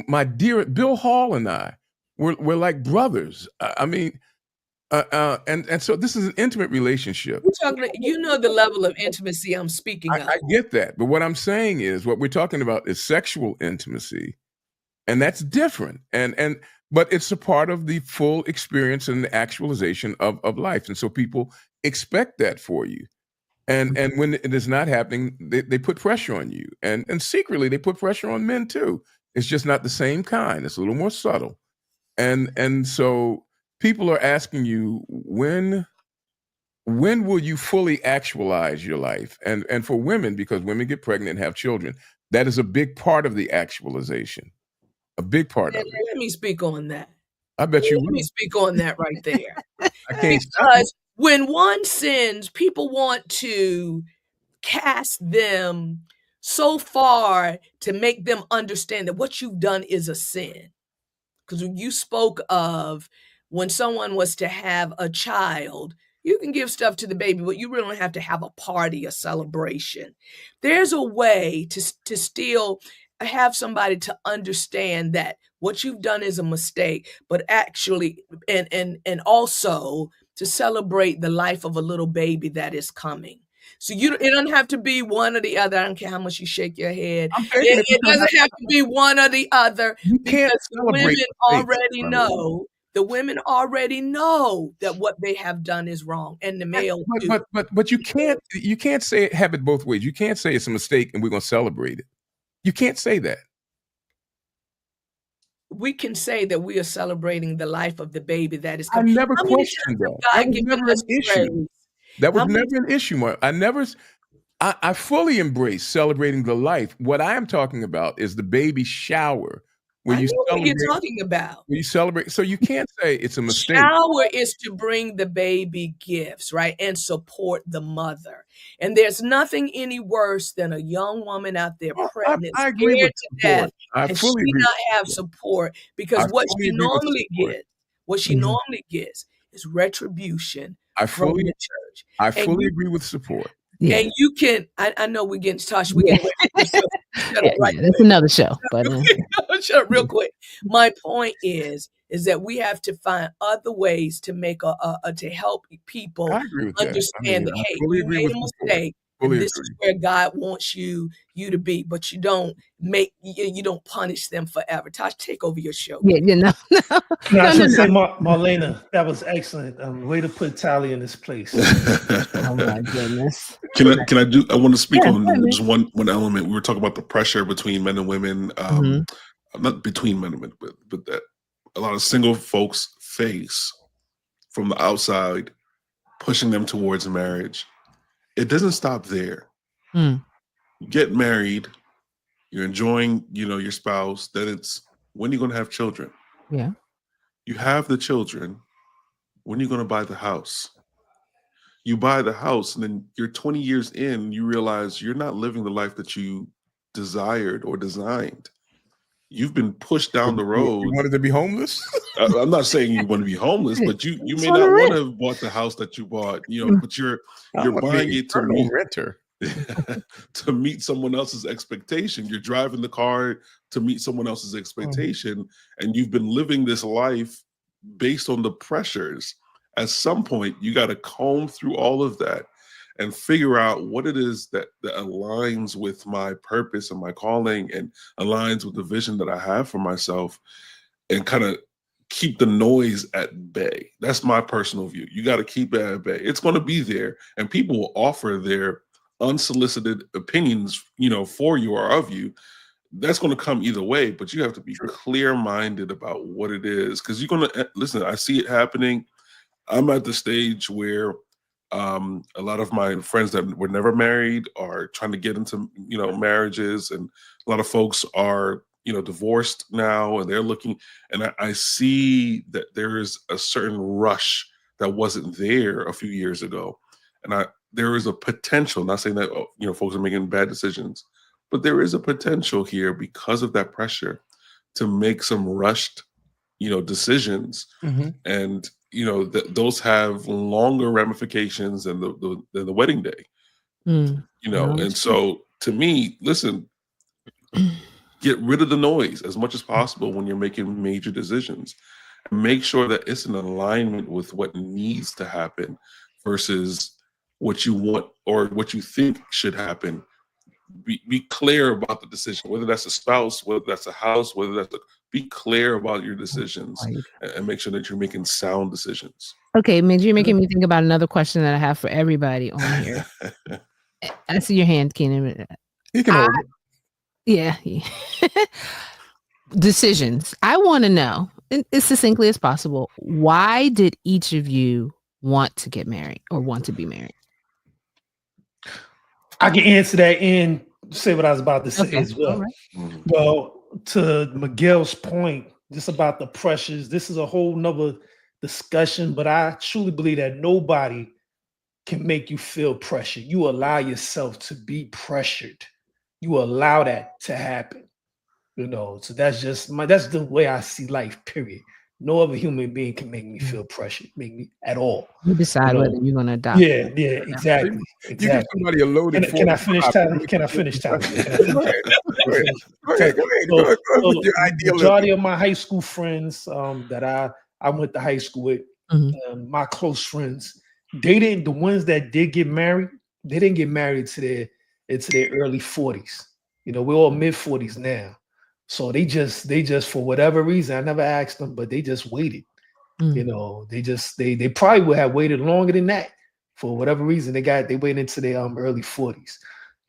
my dear. Bill Hall and I, we're like brothers. I mean, and so this is an intimate relationship. We're talking, the level of intimacy I'm speaking of. I get that, but what I'm saying is, what we're talking about is sexual intimacy, and that's different. But it's a part of the full experience and the actualization of life, and so people expect that for you. And when it is not happening, they put pressure on you, and secretly they put pressure on men too. It's just not the same kind. It's a little more subtle, and so people are asking you, when will you fully actualize your life? And for women, because women get pregnant and have children, that is a big part of the actualization, a big part of it. Let me speak on that. I bet you Let will. me speak on that right there. I can't Because when one sins, people want to cast them so far to make them understand that what you've done is a sin. Because when you spoke of when someone was to have a child, you can give stuff to the baby, but you really don't have to have a party, a celebration. There's a way to still have somebody to understand that what you've done is a mistake, but actually, and also to celebrate the life of a little baby that is coming. So it doesn't have to be one or the other. I don't care how much you shake your head. It doesn't have to be one or the other, because the women already know that what they have done is wrong, and the male too. But you can't say have it both ways. You can't say it's a mistake and we're going to celebrate it. You can't say that. We can say that we are celebrating the life of the baby that is coming. I never questioned that. That was never an issue. That was never an issue. I fully embrace celebrating the life. What I am talking about is the baby shower. I know what you're talking about. Where you celebrate. So you can't say it's a mistake. Shower is to bring the baby gifts, right? And support the mother. And there's nothing any worse than a young woman out there pregnant, I agree with to death, and she not have support, because what she normally gets is retribution from the church. I fully agree with support. Yeah. And you can, I know we're getting touched. We're getting that's another show. But shut up real quick. My point is that we have to find other ways to make to help people understand that, hey, you made a mistake. And this is where God wants you to be, but you don't punish them forever. Tosh, take over your show. No. I should say, Marlena, that was excellent. Way to put Tally in this place. Oh my goodness. I want to speak on just one element. We were talking about the pressure between men and women, not between men and women, but that a lot of single folks face from the outside, pushing them towards marriage. It doesn't stop there. You get married, you're enjoying, your spouse. Then it's, when are you going to have children? Yeah. You have the children. When are you going to buy the house? You buy the house, and then you're 20 years in, you realize you're not living the life that you desired or designed. You've been pushed down the road. You wanted to be homeless? I'm not saying you want to be homeless, but you may not want to have bought the house that you bought, but you're buying it to meet renter. To meet someone else's expectation. You're driving the car to meet someone else's expectation, and you've been living this life based on the pressures. At some point, you got to comb through all of that and figure out what it is that aligns with my purpose and my calling, and aligns with the vision that I have for myself, and kind of keep the noise at bay. That's my personal view. You got to keep it at bay. It's going to be there, and people will offer their unsolicited opinions, for you or of you. that's going to come either way, but you have to be clear-minded about what it is, because you're going to listen. I see it happening. I'm at the stage where a lot of my friends that were never married are trying to get into marriages, and a lot of folks are divorced now, and they're looking, and I see that there is a certain rush that wasn't there a few years ago, and there is a potential. Not saying that folks are making bad decisions, but there is a potential here because of that pressure to make some rushed decisions, and those have longer ramifications than the wedding day. And so to me, listen, get rid of the noise as much as possible when you're making major decisions, and make sure that it's in alignment with what needs to happen versus what you want or what you think should happen. Be clear about the decision, whether that's a spouse, whether that's a house, whether that's be clear about your decisions, and make sure that you're making sound decisions. Okay, Midge, you're making me think about another question that I have for everybody on here. I see your hand, Keenan. You can hold it. Yeah. Decisions. I want to know, as succinctly as possible, why did each of you want to get married or want to be married? I can answer that and say what I was about to say as well. Right. Well, to Miguel's point, just about the pressures, this is a whole nother discussion, but I truly believe that nobody can make you feel pressure. You allow yourself to be pressured. You allow that to happen. So that's the way I see life, period. No other human being can make me feel pressured, make me at all. You decide whether you're going to adopt. Yeah, exactly. You give somebody a loaded. Can I finish, Tyler? Can I finish, Tyler? Go ahead. The majority of my high school friends that I went to high school with, my close friends, the ones that did get married, they didn't get married into their early 40s. We're all mid 40s now. So they just for whatever reason, I never asked them, but they just waited. They probably would have waited longer than that. For whatever reason, they waited into their early 40s.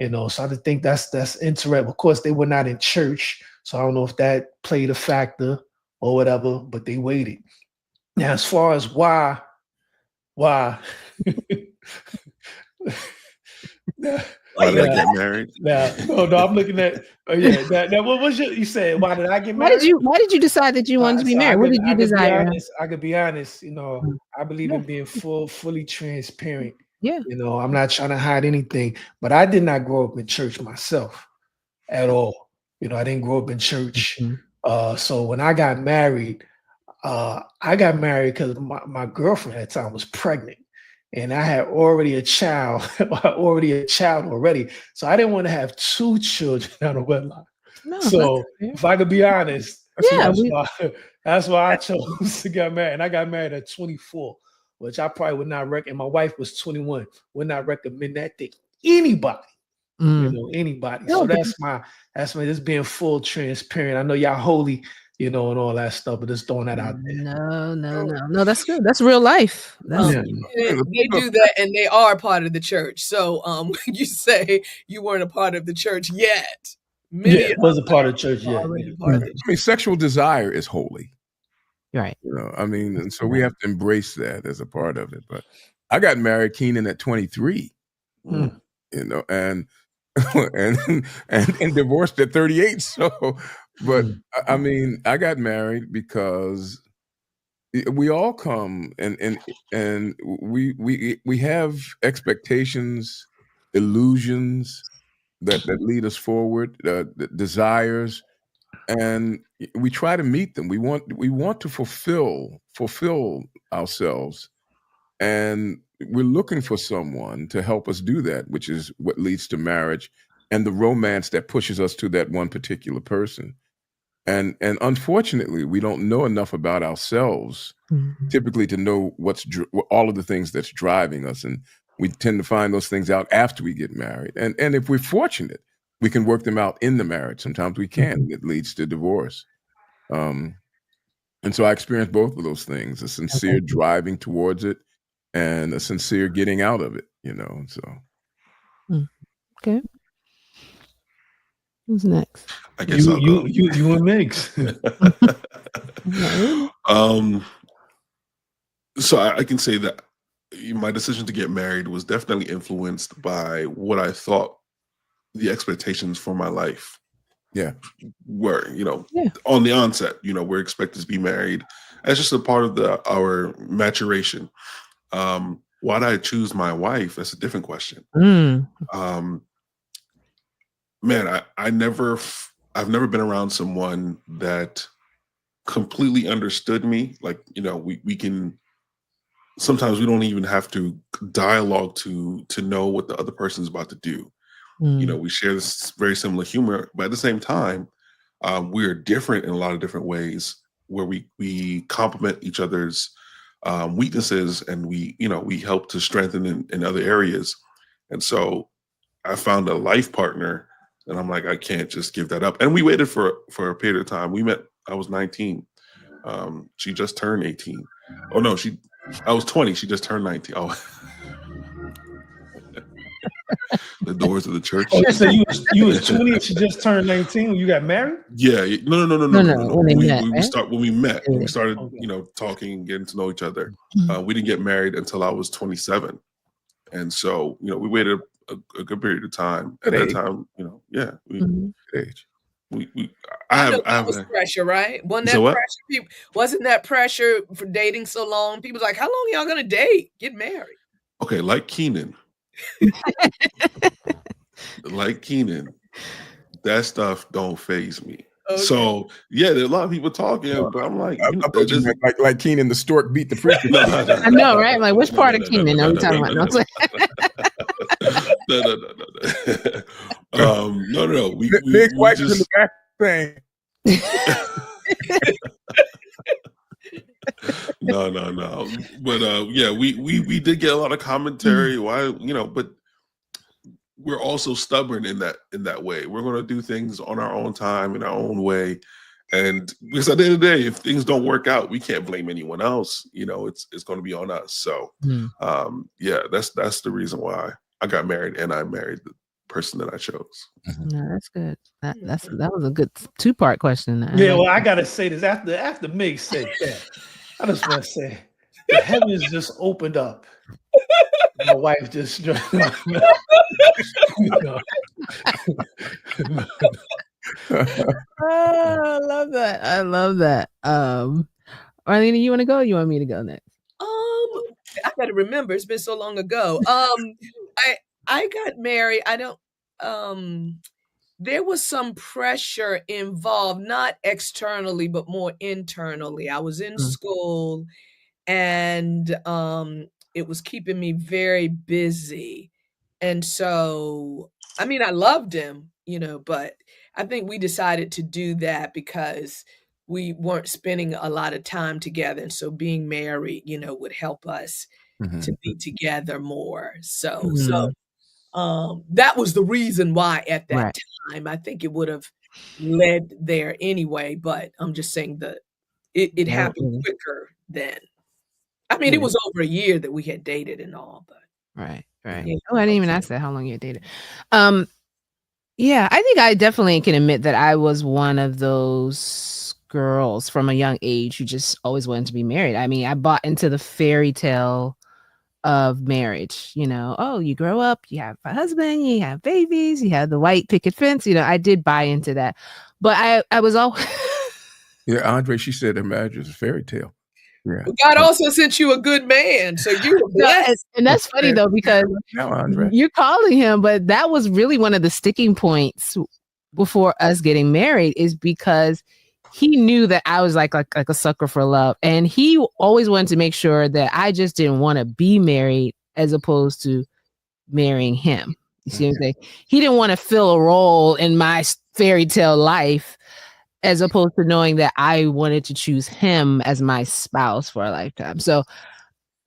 So I just think that's interesting. Of course, they were not in church, so I don't know if that played a factor or whatever, but they waited. Now, as far as why Why did I get married? No, I'm looking at. What was you said? Why did I get married? Why did you decide that you wanted to be married? What did you desire? I could be honest. I believe in being fully transparent. Yeah. I'm not trying to hide anything, but I did not grow up in church myself at all. I didn't grow up in church. So when I got married because my girlfriend at the time was pregnant. And I had already a child, already. So I didn't want to have two children out of wedlock. No, so if I could be honest, that's why I chose to get married. And I got married at 24, which I probably would not recommend. My wife was 21. Would not recommend that to anybody. Anybody. So that's my just being full transparent. I know y'all holy, and all that stuff, but just throwing that out there. No, that's good. That's real life. They do that, and they are part of the church. So when you say you weren't a part of the church yet, it was a part of the church yet. I mean, sexual desire is holy. Right. And so we have to embrace that as a part of it. But I got married, Keenan, at 23. And divorced at 38. So, but I mean, I got married because we all come and we have expectations, illusions that lead us forward, desires, and we try to meet them. We want to fulfill ourselves, and we're looking for someone to help us do that, which is what leads to marriage and the romance that pushes us to that one particular person. And unfortunately, we don't know enough about ourselves typically to know all of the things that's driving us. And we tend to find those things out after we get married. And if we're fortunate, we can work them out in the marriage. Sometimes we can't. It leads to divorce. And so I experienced both of those things, a sincere driving towards it and a sincere getting out of it, so. Okay. Who's next? I guess I'll go. You and Migs. So I can say that my decision to get married was definitely influenced by what I thought the expectations for my life were, on the onset. We're expected to be married. That's just a part of our maturation. Why did I choose my wife? That's a different question. Man, I've never been around someone that completely understood me. Like, we can, sometimes we don't even have to dialogue to know what the other person is about to do. We share this very similar humor, but at the same time, we're different in a lot of different ways where we complement each other's weaknesses, and we help to strengthen in other areas. And so I found a life partner, and I'm like, I can't just give that up. And we waited for a period of time. We met, I was 19. She just turned 18. Oh no, I was 20. She just turned 19. Oh, the doors of the church. Oh, so you was 20 and she just turned 19 when you got married? Yeah. No. When we met, when we started, talking, getting to know each other. We didn't get married until I was 27. And so, we waited a good period of time. At that time, age. I have pressure, right? Wasn't that pressure for dating so long? People's like, how long y'all gonna date? Get married. Okay, like Keenan. That stuff don't faze me. Okay. So there are a lot of people talking, but I'm like, like Keenan the stork beat the preacher. I know, right? Like, which part of Keenan are we talking about? No. We just in the back thing. No. But we did get a lot of commentary. Why, but we're also stubborn in that way. We're going to do things on our own time, in our own way. And because at the end of the day, if things don't work out, we can't blame anyone else. It's going to be on us. So, that's the reason why I got married, and I married the person that I chose. No, that's good. That was a good 2-part question. Well, I gotta say this after Meg said that. I just want to say the heavens just opened up. My wife just I love that. Arlene, you want to go? Or you want me to go next? I gotta remember. It's been so long ago. I got married. There was some pressure involved, not externally, but more internally. I was in school, and it was keeping me very busy. And so, I loved him, but I think we decided to do that because we weren't spending a lot of time together. And so being married, would help us to be together more. So that was the reason why at that time. I think it would have led there anyway, but I'm just saying that it happened quicker then. It was over a year that we had dated and all, but right. Yeah. Oh, I didn't even ask that, how long you had dated. I think I definitely can admit that I was one of those girls from a young age who just always wanted to be married. I bought into the fairy tale of marriage. You grow up, you have a husband, you have babies, you have the white picket fence. I did buy into that, but I was always Andre, she said her marriage is a fairy tale. Yeah. But God also sent you a good man, so you were blessed. And that's funny though, because you're calling him, but that was really one of the sticking points before us getting married, is because he knew that I was like a sucker for love, and he always wanted to make sure that I just didn't want to be married as opposed to marrying him. You see what I'm saying? He didn't want to fill a role in my fairy tale life, as opposed to knowing that I wanted to choose him as my spouse for a lifetime. So,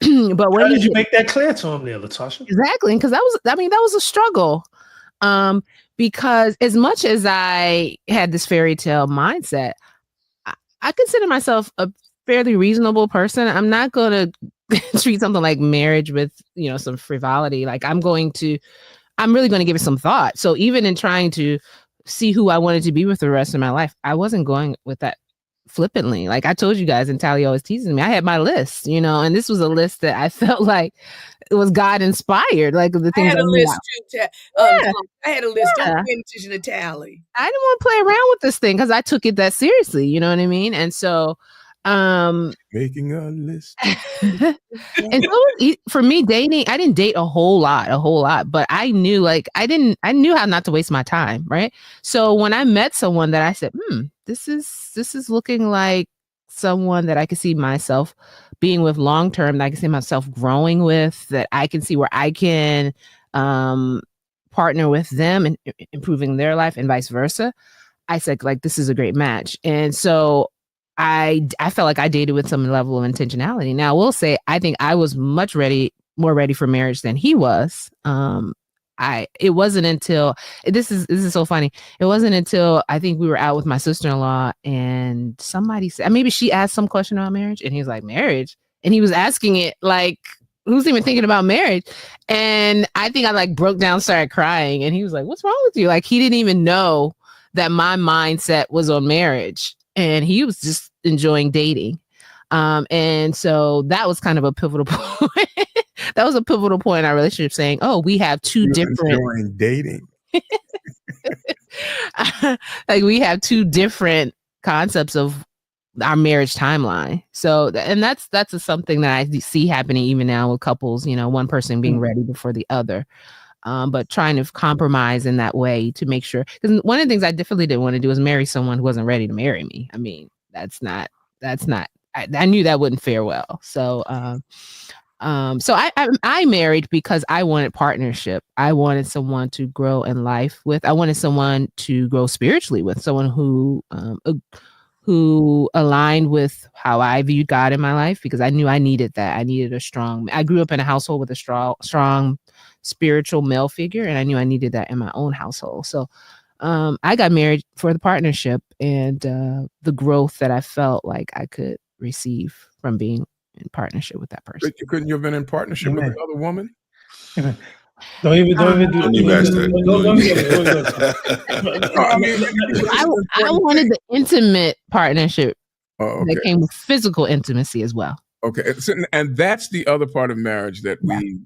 but when did you make that clear to him there, Latasha? Exactly, because that was a struggle. Because as much as I had this fairy tale mindset, I consider myself a fairly reasonable person. I'm not going to treat something like marriage with, some frivolity. Like I'm really going to give it some thought. So even in trying to see who I wanted to be with the rest of my life, I wasn't going with that flippantly. Like I told you guys, and Tally always teases me, I had my list, and this was a list that I felt like it was God inspired. Like the things I had a list too. I had a list. Yeah. Don't pay attention to Tally. I didn't want to play around with this thing because I took it that seriously. You know what I mean? And so, making a list. and so for me, dating, I didn't date a whole lot, but I knew I knew how not to waste my time. Right. So when I met someone that I said, this is looking like someone that I could see myself being with long term, that I can see myself growing with, that I can see where I can partner with them and improving their life and vice versa. I said, like, this is a great match. And so I felt like I dated with some level of intentionality. Now, I will say, I think I was more ready for marriage than he was. It wasn't until this is so funny. It wasn't until I think we were out with my sister-in-law and somebody said, maybe she asked some question about marriage, and he was like, marriage? And he was asking it like, who's even thinking about marriage? And I think I like broke down, started crying, and he was like, what's wrong with you? Like, he didn't even know that my mindset was on marriage, and he was just enjoying dating. And so that was kind of a pivotal point. That was a pivotal point in our relationship, saying, oh, we have two different enjoying dating. Like, we have two different concepts of our marriage timeline. So, and that's something that I see happening even now with couples, one person being ready before the other. But trying to compromise in that way to make sure, because one of the things I definitely didn't want to do was marry someone who wasn't ready to marry me. I mean, that's not, I knew that wouldn't fare well. So, so I married because I wanted partnership. I wanted someone to grow in life with. I wanted someone to grow spiritually with, someone who aligned with how I viewed God in my life, because I knew I needed that. I grew up in a household with a strong spiritual male figure, and I knew I needed that in my own household. So I got married for the partnership and the growth that I felt like I could receive from being in partnership with that person. But couldn't you have been in partnership with another woman? Don't even ask that. I wanted the intimate partnership that came with physical intimacy as well. Okay, and that's the other part of marriage that we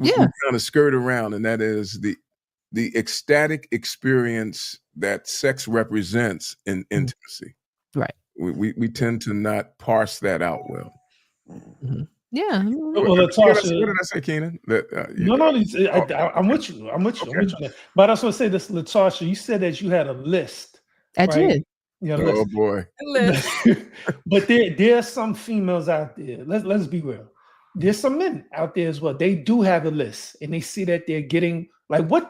kind of skirt around, and that is the ecstatic experience that sex represents in intimacy. Right. We tend to not parse that out well. Mm-hmm. Yeah. Well, Latasha, what did I say, Keenan? I'm with you. I'm with you. But I was going to say this, Latasha. You said that you had a list. I did. Oh boy. But there are some females out there. Let's be real. There's some men out there as well. They do have a list, and they see that they're getting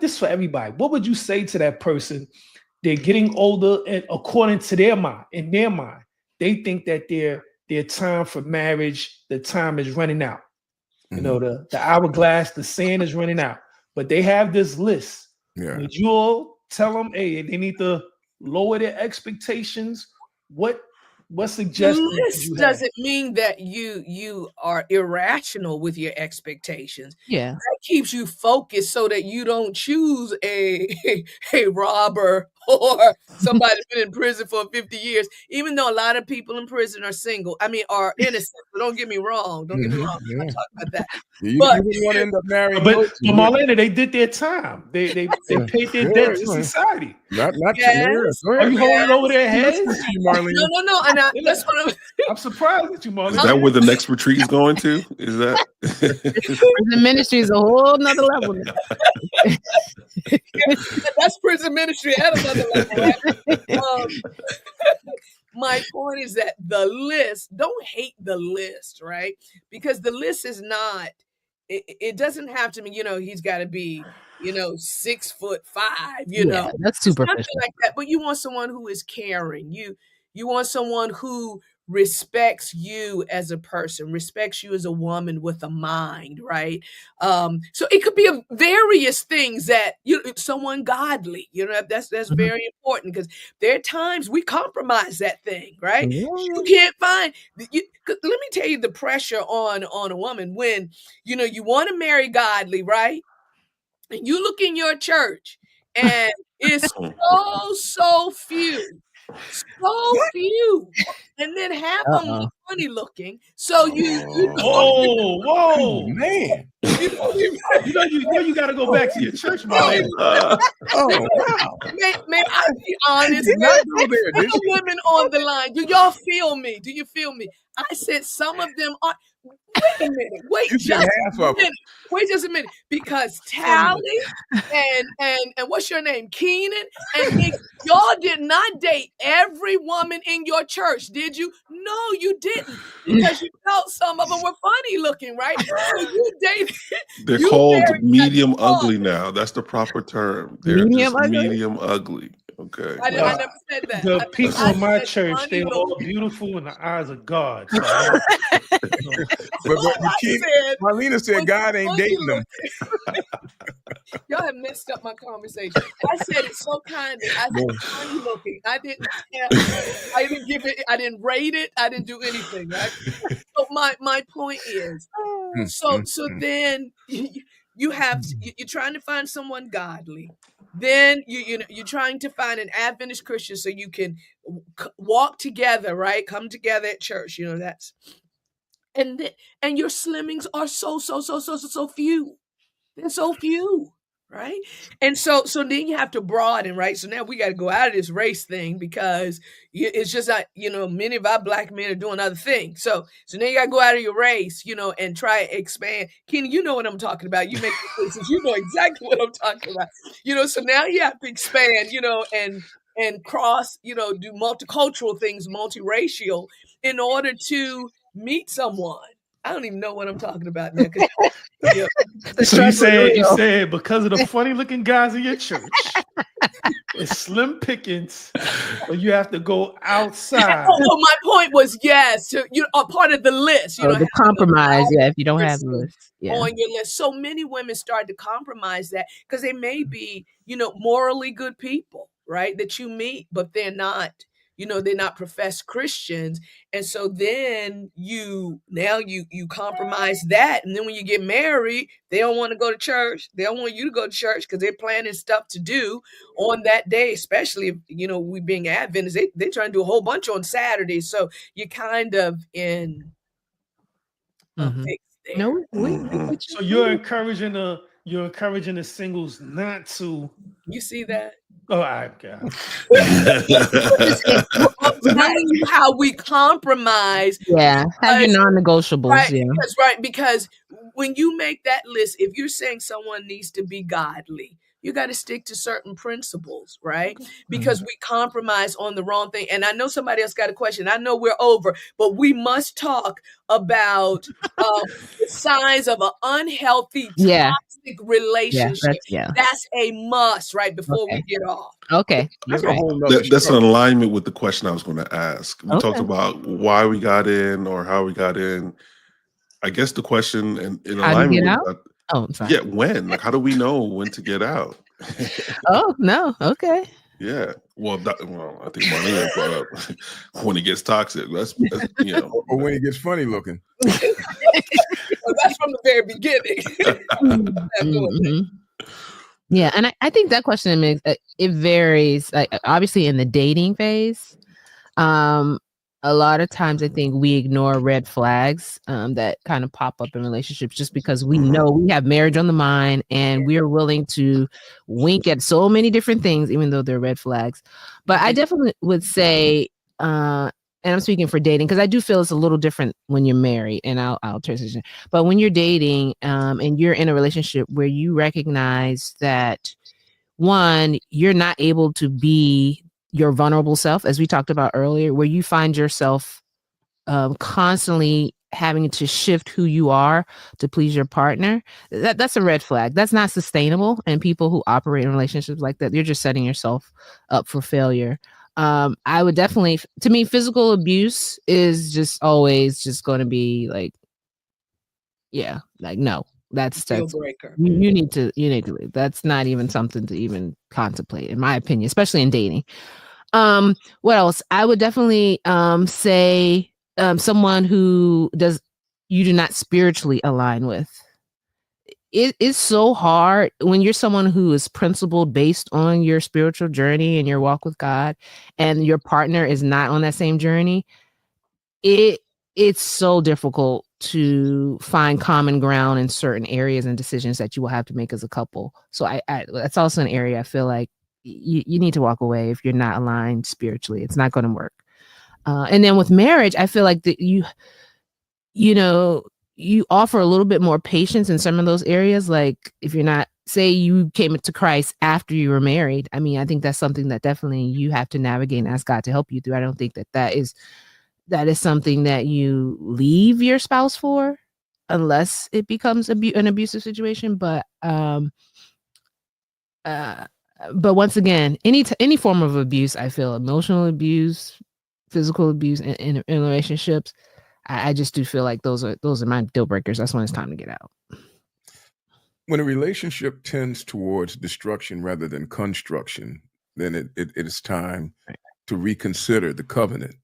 this for everybody. What would you say to that person? They're getting older, and according to their mind, they think that their time for marriage, the time is running out. The hourglass, the sand is running out. But they have this list. Yeah. Would you all tell them, hey, they need to lower their expectations? What suggestion? The list doesn't mean that you are irrational with your expectations. Yeah, that keeps you focused so that you don't choose a robber or somebody who's been in prison for 50 years. Even though a lot of people in prison are single, are innocent. But don't get me wrong. I'm not talking about that. You wouldn't want to end up marrying. But Marlena, they did their time. They paid their debt to society. Not yes. Are you holding over their heads? No. And that's what I'm surprised at you, Marlena. Is that where the next retreat is going to? Is that prison ministry is a whole nother level? That's prison ministry at another level. My point is that the list, don't hate the list, right? Because the list is not, it doesn't have to be, he's got to be, 6'5", know. That's super something like that. But you want someone who is caring. You want someone who respects you as a person, respects you as a woman with a mind, right? So it could be various things that someone godly, that's very important, because there are times we compromise that thing, right? Yeah. You can't find. Let me tell you the pressure on a woman when you want to marry godly, right? And you look in your church and it's so few. So few. And then half of them look funny looking. So you whoa, man. You know you gotta go back to your church, man. May I be honest? Not go there. The women on the line, do y'all feel me? Do you feel me? I said some of them are. Wait a minute. Wait just a minute. Wait just a minute. Because Tally and what's your name? Keenan and Nick, y'all did not date every woman in your church, did you? No, you didn't. Because you felt some of them were funny looking, right? So you dated. They're called medium ugly now. That's the proper term. They're medium ugly. Okay. I never said that. The people in my church, they're all beautiful in the eyes of God. So Marlena said God ain't dating them. Y'all have messed up my conversation. I said it so kindly. I said funny looking. I didn't give it. I didn't rate it. I didn't do anything. Right. So my point is, so then you're trying to find someone godly. Then you're trying to find an Adventist Christian so you can walk together, right? Come together at church. That's. And your slimmings are so few. They're so few, right? And so then you have to broaden, right? So now we got to go out of this race thing because it's just like, many of our Black men are doing other things. So now you got to go out of your race, and try to expand. Kenny, you know what I'm talking about. You make choices. You know exactly what I'm talking about. So now you have to expand, and cross, do multicultural things, multiracial, in order to meet someone. I don't even know what I'm talking about now. So you said because of the funny looking guys in your church, it's slim pickings, but you have to go outside. So my point was, yes, you are part of the list. The compromise, if you don't have a list on your list. So many women start to compromise that because they may be, morally good people, right, that you meet, but they're not. They're not professed Christians. And so then you compromise that. And then when you get married, they don't want to go to church. They don't want you to go to church because they're planning stuff to do on that day, especially if, we being Adventists, they're trying to do a whole bunch on Saturday. So you're kind of in a fix there. No, so you're encouraging the singles not to. You see that? Oh, I got telling you how we compromise. Yeah, have your non-negotiables. Right, because when you make that list, if you're saying someone needs to be godly, you got to stick to certain principles, right? Because we compromise on the wrong thing. And I know somebody else got a question. I know we're over, but we must talk about the signs of an unhealthy, toxic relationship. That's a must, right? Before we get off. Okay. That's an alignment with the question I was going to ask. We talked about why we got in or how we got in. I guess the question in alignment with that. Oh, I'm sorry. Yeah, when? Like, how do we know when to get out? Oh, no. Okay. Yeah. Well, I think Marlena brought up when it gets toxic. That's or when it gets funny looking. Well, that's from the very beginning. Yeah, and I think that question it varies. Like, obviously, in the dating phase, a lot of times I think we ignore red flags that kind of pop up in relationships just because we know we have marriage on the mind and we're willing to wink at so many different things, even though they're red flags. But I definitely would say, and I'm speaking for dating because I do feel it's a little different when you're married, and I'll transition. But when you're dating and you're in a relationship where you recognize that, one, you're not able to be your vulnerable self, as we talked about earlier, where you find yourself constantly having to shift who you are to please your partner, that's a red flag. That's not sustainable. And people who operate in relationships like that, you're just setting yourself up for failure. I would definitely, to me, physical abuse is just always just going to be like, no. That's deal breaker. You need to leave. That's not even something to even contemplate, in my opinion, especially in dating. What else? I would definitely say someone who you do not spiritually align with. it is so hard when you're someone who is principled based on your spiritual journey and your walk with God, and your partner is not on that same journey. It's so difficult to find common ground in certain areas and decisions that you will have to make as a couple. So I that's also an area I feel like you need to walk away if you're not aligned spiritually. It's not going to work. And then with marriage, I feel like that you know, you offer a little bit more patience in some of those areas. Like if you're not, say you came to Christ after you were married. I mean, I think that's something that definitely you have to navigate and ask God to help you through. I don't think that is something that you leave your spouse for, unless it becomes an abusive situation. But once again, any form of abuse, I feel emotional abuse, physical abuse in relationships, I just do feel like those are my deal breakers. That's when it's time to get out. When a relationship tends towards destruction rather than construction, then it is time to reconsider the covenant.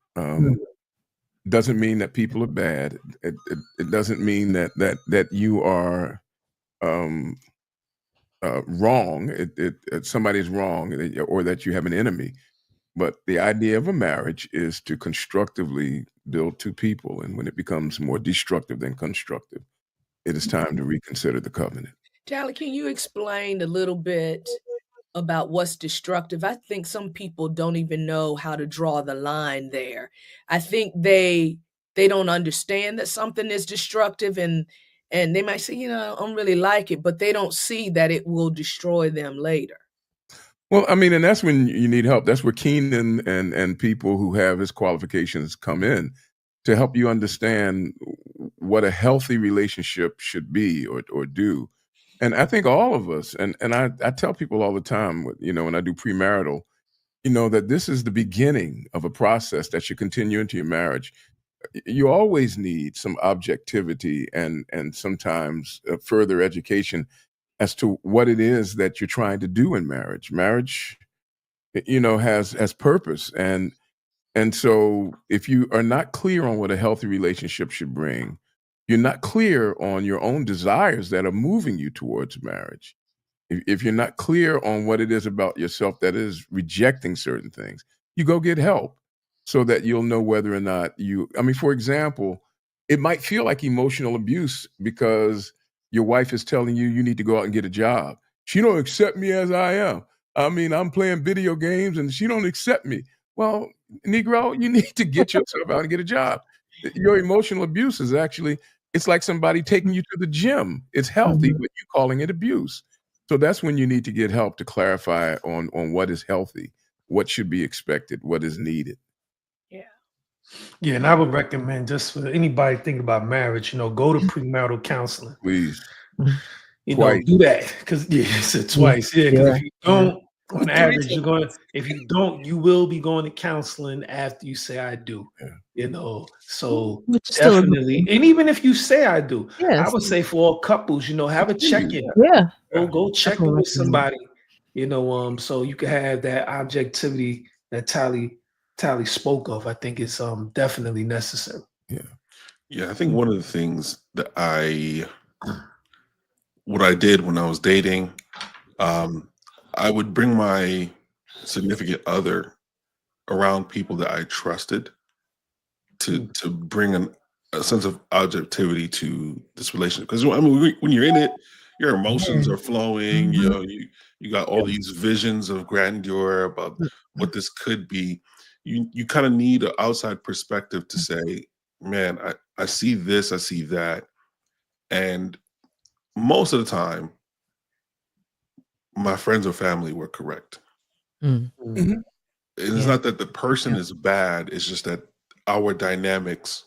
Doesn't mean that people are bad. It doesn't mean that you are wrong. Somebody's wrong, or that you have an enemy. But the idea of a marriage is to constructively build two people, and when it becomes more destructive than constructive, it is time to reconsider the covenant. Tally, can you explain a little bit about what's destructive? I think some people don't even know how to draw the line there. I think they don't understand that something is destructive, and they might say, I don't really like it, but they don't see that it will destroy them later. Well, I mean, and that's when you need help. That's where Keenan and people who have his qualifications come in to help you understand what a healthy relationship should be or do. And I think all of us, and I tell people all the time, when I do premarital, that this is the beginning of a process that should continue into your marriage. You always need some objectivity and sometimes further education as to what it is that you're trying to do in marriage. Marriage, has purpose. And so if you are not clear on what a healthy relationship should bring, you're not clear on your own desires that are moving you towards marriage. If you're not clear on what it is about yourself that is rejecting certain things, you go get help so that you'll know whether or not for example, it might feel like emotional abuse because your wife is telling you need to go out and get a job. She don't accept me as I am. I mean, I'm playing video games and she don't accept me. Well, Negro, you need to get yourself out and get a job. Your emotional abuse is actually, it's like somebody taking you to the gym. It's healthy, but you calling it abuse. So that's when you need to get help to clarify on what is healthy, what should be expected, what is needed. Yeah, and I would recommend, just for anybody thinking about marriage, go to premarital counseling. Please. Twice. Do that, because twice. Yeah, because if you don't, on average, if you don't, you will be going to counseling after you say I do. So definitely. And even if you say I do, I would say for all couples, have a check-in. Yeah. Go check in with somebody, so you can have that objectivity that Tally spoke of. I think it's definitely necessary. Yeah, I think one of the things that what I did when I was dating, I would bring my significant other around people that I trusted to bring a sense of objectivity to this relationship. Because when you're in it, your emotions are flowing. You got all these visions of grandeur about what this could be. You kind of need an outside perspective to say, man, I see this, I see that. And most of the time, my friends or family were correct. It's not that the person is bad, it's just that our dynamics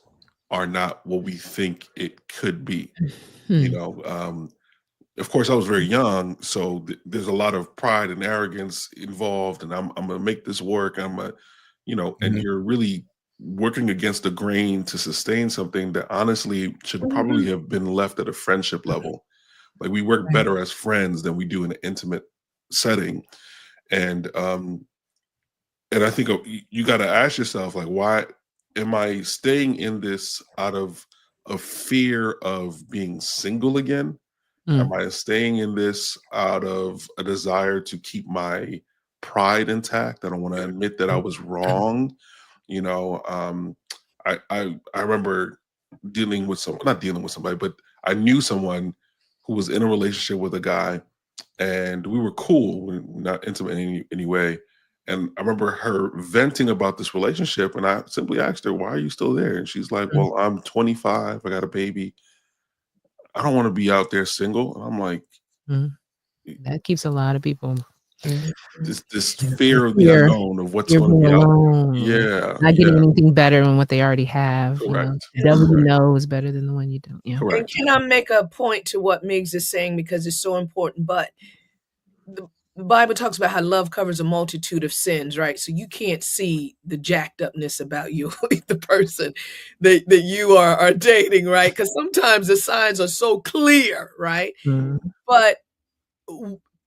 are not what we think it could be. Of course, I was very young, so there's a lot of pride and arrogance involved, and I'm gonna make this work. And you're really working against the grain to sustain something that honestly should probably have been left at a friendship level. Like, we work better as friends than we do in an intimate setting. And I think you got to ask yourself, like, why am I staying in this out of a fear of being single again? Am I staying in this out of a desire to keep my pride intact? I don't want to admit that I was wrong. You know, I remember not dealing with somebody, but I knew someone who was in a relationship with a guy, and we were cool, we were not intimate in any way. And I remember her venting about this relationship, and I simply asked her, "Why are you still there?" And she's like, "Well, I'm 25, I got a baby. I don't want to be out there single." And I'm like, that keeps a lot of people. This fear of the unknown of what's going to be out there. Yeah, not getting anything better than what they already have. Correct. The devil you know is better than the one you don't. Yeah. Correct. And can I make a point to what Miggs is saying, because it's so important? But the Bible talks about how love covers a multitude of sins, right? So you can't see the jacked upness about you, the person that you are dating, right? Because sometimes the signs are so clear, right? But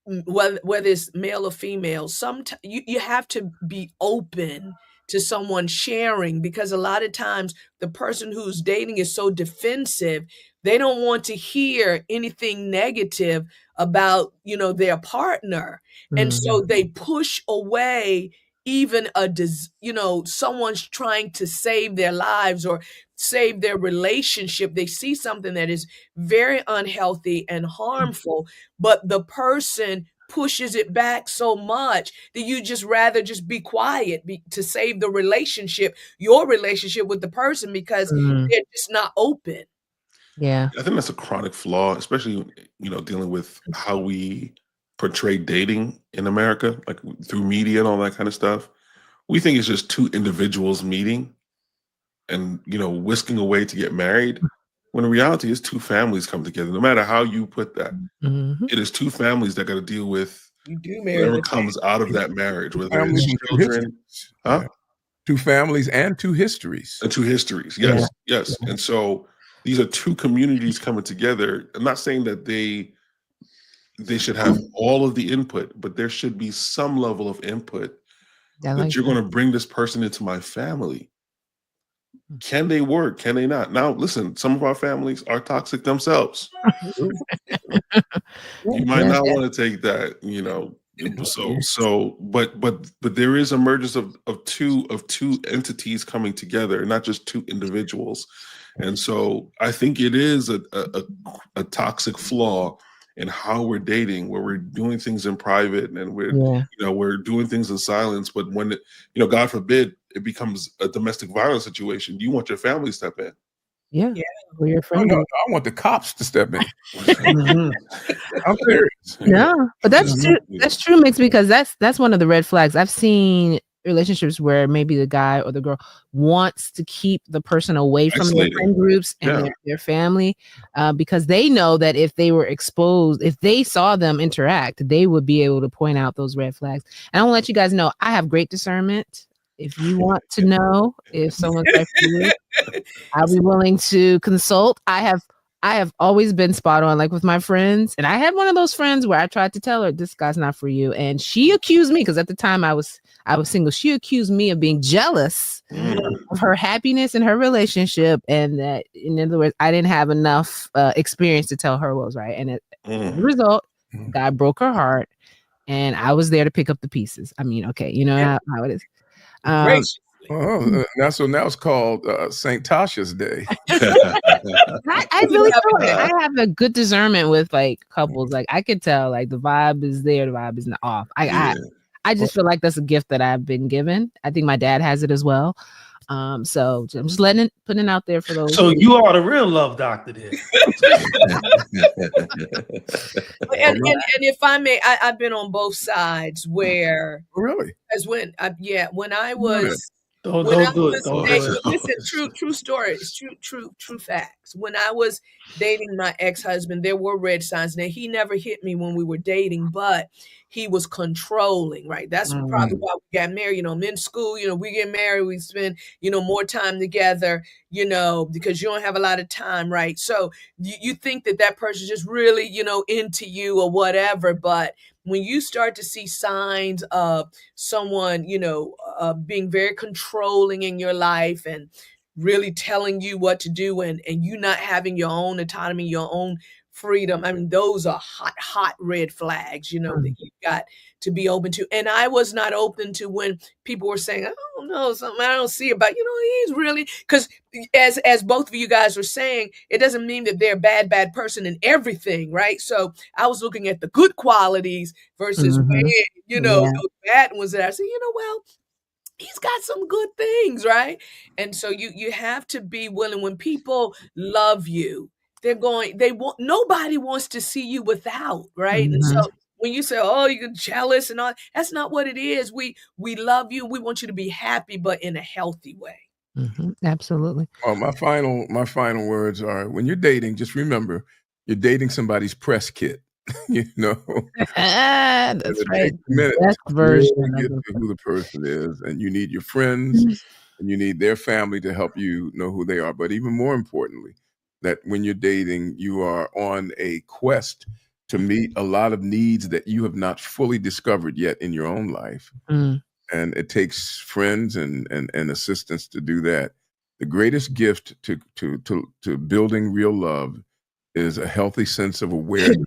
whether it's male or female, sometimes you have to be open to someone sharing, because a lot of times the person who's dating is so defensive, they don't want to hear anything negative about, their partner. And so they push away even someone's trying to save their lives or save their relationship. They see something that is very unhealthy and harmful, but the person pushes it back so much that you just rather just be quiet to save the relationship, your relationship with the person, because they're just not open. Yeah. I think that's a chronic flaw, especially, dealing with how we portray dating in America, like through media and all that kind of stuff. We think it's just two individuals meeting and, whisking away to get married, when in reality it's two families come together. No matter how you put that, it is two families that got to deal with whatever comes out of that marriage, whether it's children, two families and two histories. And two histories, yes, yes. And so these are two communities coming together. I'm not saying that they should have all of the input, but there should be some level of input that you're going to bring this person into my family. Can they work? Can they not? Now, listen, some of our families are toxic themselves. You might not want to take that, but there is emergence of two entities coming together, not just two individuals. And so I think it is a toxic flaw in how we're dating, where we're doing things in private and we're doing things in silence. But when God forbid, it becomes a domestic violence situation, you want your family to step in. Yeah. Or your friend. No, I want the cops to step in. I'm serious. No, but that's true. That's true, Mix, because that's one of the red flags. I've seen relationships where maybe the guy or the girl wants to keep the person away from their friend groups and their family, because they know that if they were exposed, if they saw them interact, they would be able to point out those red flags. And I want to let you guys know, I have great discernment. If you want to know if someone's like you, I'll be willing to consult. I have always been spot on, like with my friends. And I had one of those friends where I tried to tell her, this guy's not for you. And she accused me, because at the time I was single. She accused me of being jealous of her happiness in her relationship. And that, in other words, I didn't have enough experience to tell her what was right. And as a result, God broke her heart. And I was there to pick up the pieces. I mean, okay, you know how it is. Now it's called St. Tasha's Day. I really feel it. I have a good discernment with like couples. Like I could tell, like the vibe is there, the vibe is not off. I just feel like that's a gift that I've been given. I think my dad has it as well. So I'm just putting it out there for those. So you are the real love doctor then. and if I may, I've been on both sides where really, as when I was. Don't do it. Listen, true story. It's true facts. When I was dating my ex-husband, there were red signs. Now, he never hit me when we were dating, but he was controlling, right? That's probably why we got married. I'm in school, we get married, we spend, more time together, because you don't have a lot of time, right? So you think that person just really, into you or whatever, but when you start to see signs of someone, being very controlling in your life and really telling you what to do, and you not having your own autonomy, your own freedom. I mean, those are hot red flags, that you've got to be open to. And I was not open to when people were saying, I don't know, something I don't see about, he's really, because as both of you guys were saying, it doesn't mean that they're a bad person in everything, right? So I was looking at the good qualities versus when, those bad ones that I said, well, he's got some good things, right? And so you have to be willing. When people love you, nobody wants to see you without, right? And so when you say, oh, you're jealous and all, that's not what it is. We love you. We want you to be happy, but in a healthy way. Absolutely. Well, my final words are: when you're dating, just remember you're dating somebody's press kit. That's right. Best version get to who the person is, and you need your friends and you need their family to help you know who they are. But even more importantly, that when you're dating, you are on a quest to meet a lot of needs that you have not fully discovered yet in your own life. And it takes friends and assistance to do that. The greatest gift to building real love is a healthy sense of awareness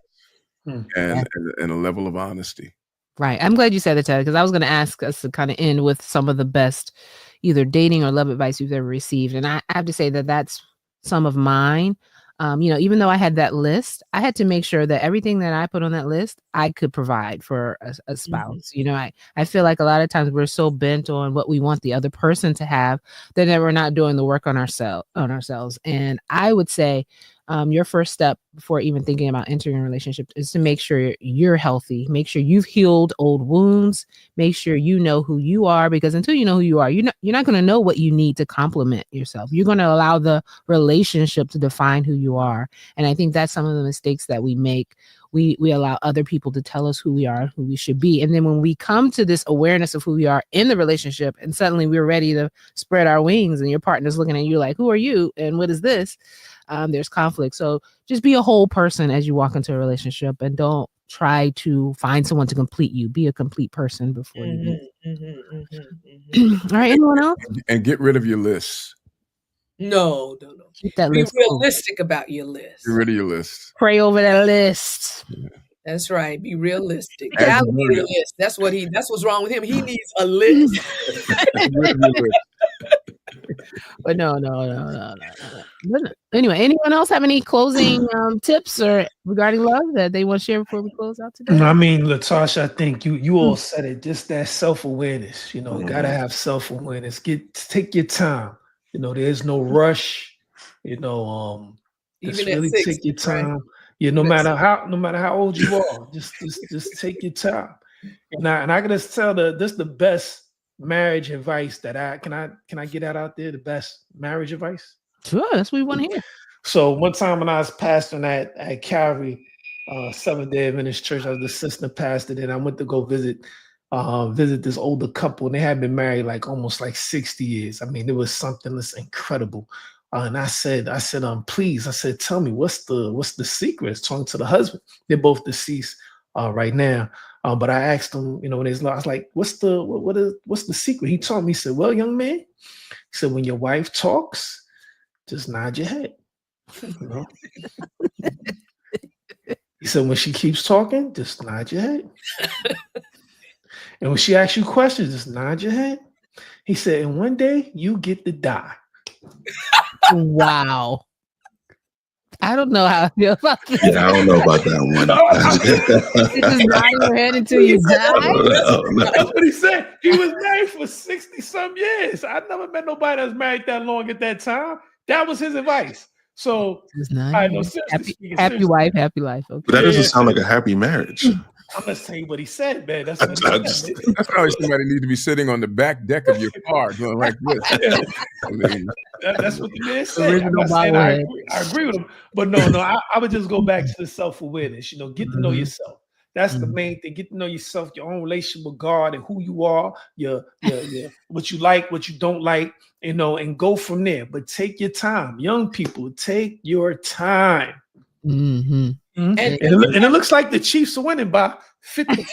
and a level of honesty. Right. I'm glad you said that, Ted, because I was going to ask us to kind of end with some of the best either dating or love advice you've ever received. And I have to say that that's some of mine. Even though I had that list, I had to make sure that everything that I put on that list, I could provide for a spouse. I feel like a lot of times we're so bent on what we want the other person to have that we're not doing the work on ourselves. And I would say your first step before even thinking about entering a relationship is to make sure you're healthy, make sure you've healed old wounds, make sure you know who you are, because until you know who you are, you're not going to know what you need to complement yourself. You're going to allow the relationship to define who you are. And I think that's some of the mistakes that we make. We allow other people to tell us who we are, who we should be. And then when we come to this awareness of who we are in the relationship, and suddenly we're ready to spread our wings and your partner's looking at you like, who are you? And what is this? There's conflict. So just be a whole person as you walk into a relationship, and don't try to find someone to complete you. Be a complete person before you do. All right. Anyone else? And get rid of your lists. No. Keep that Be list realistic about your list. Get rid of your list. Pray over that list. That's right. Be realistic. That's what's wrong with him. He needs a list. But no. Anyway, anyone else have any closing tips or regarding love that they want to share before we close out today? I mean, Latasha, I think you all said it. Just that self-awareness. Gotta have self-awareness. Take your time. There's no rush. Just Even really at 60, take your time. right? No matter how old you are, just take your time. And I can just tell this the best marriage advice that can I get that out there? The best marriage advice? Sure, that's what we want to hear. So one time when I was pastoring at Calvary, Seventh-day Adventist Church, I was the assistant pastor, and I went to go visit this older couple, and they had been married almost 60 years. I mean, it was something that's incredible. And I said, please, tell me what's the secret? Talking to the husband. They're both deceased right now. But I asked him, when I was like, what's the secret? He told me, he said, well, young man, he said, when your wife talks, just nod your head. He said, when she keeps talking, just nod your head. And when she asks you questions, just nod your head. He said, and one day you get to die. Wow. I don't know how I feel about this. Yeah, I don't know about that one. You just nod your head until you die? No. That's what he said. He was married for 60-some years. I never met nobody that was married that long at that time. That was his advice. So, I know, happy wife, happy life. Okay. But that doesn't sound like a happy marriage. I'm gonna tell you what he said, man. That's what he said. That's probably somebody need to be sitting on the back deck of your car going like this. I mean, that's what the man said. I agree with him. But no, I would just go back to the self-awareness. Get to know yourself. That's the main thing. Get to know yourself, your own relationship with God and who you are, your what you like, what you don't like, and go from there. But take your time. Young people, take your time. Mm-hmm. And it looks like the Chiefs are winning by 50.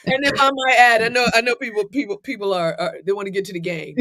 And if I might add, I know people are they want to get to the game.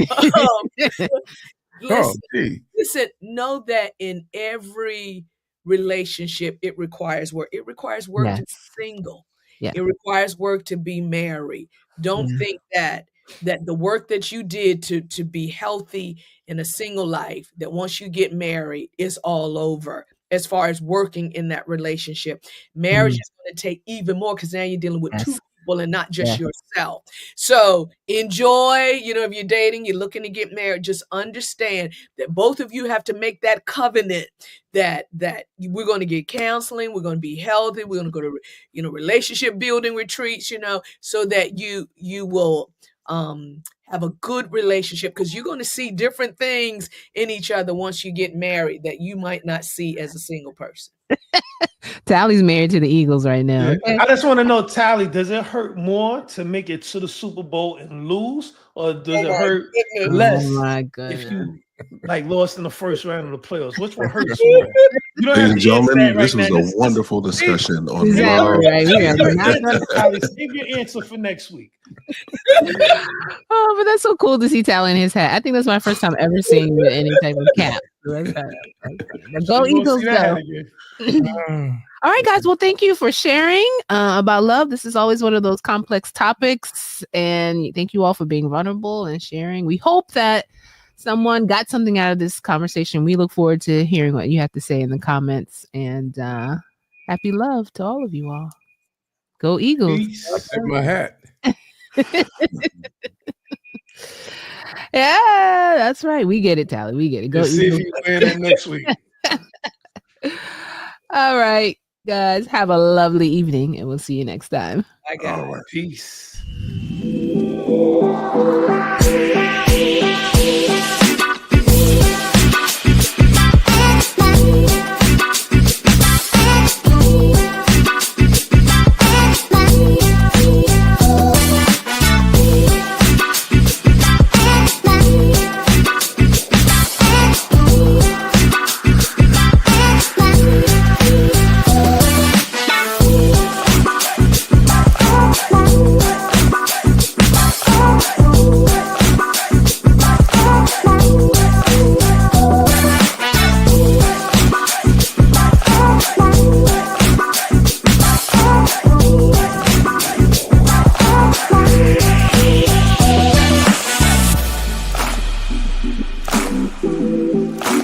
Listen, know that in every relationship, it requires work. It requires work to be single. Yeah. It requires work to be married. Don't think that the work that you did to be healthy in a single life, that once you get married, it's all over. As far as working in that relationship, marriage is going to take even more, because now you're dealing with two people and not just yourself. So enjoy, if you're dating, you're looking to get married, just understand that both of you have to make that covenant that we're going to get counseling, we're going to be healthy, we're going to go to, relationship building retreats, so that you will have a good relationship, because you're going to see different things in each other once you get married that you might not see as a single person. Tally's married to the Eagles right now. Yeah. Okay. I just want to know, Tally, does it hurt more to make it to the Super Bowl and lose, or does it hurt less if you lost in the first round of the playoffs? Which one hurts more? You don't Ladies and gentlemen, this right was a wonderful discussion on love. Save your answer for next week. Oh, but that's so cool to see Tally in his hat. I think that's my first time ever seeing you in any type of cap. Go Eagles, go. All right, guys. Well, thank you for sharing about love. This is always one of those complex topics, and thank you all for being vulnerable and sharing. We hope that someone got something out of this conversation. We look forward to hearing what you have to say in the comments, and happy love to all of you all. Go Eagles. I take my hat. Yeah, that's right. We get it, Tally. We get it. Go see if you win it next week. All right, guys. Have a lovely evening, and we'll see you next time. Bye, guys. Peace.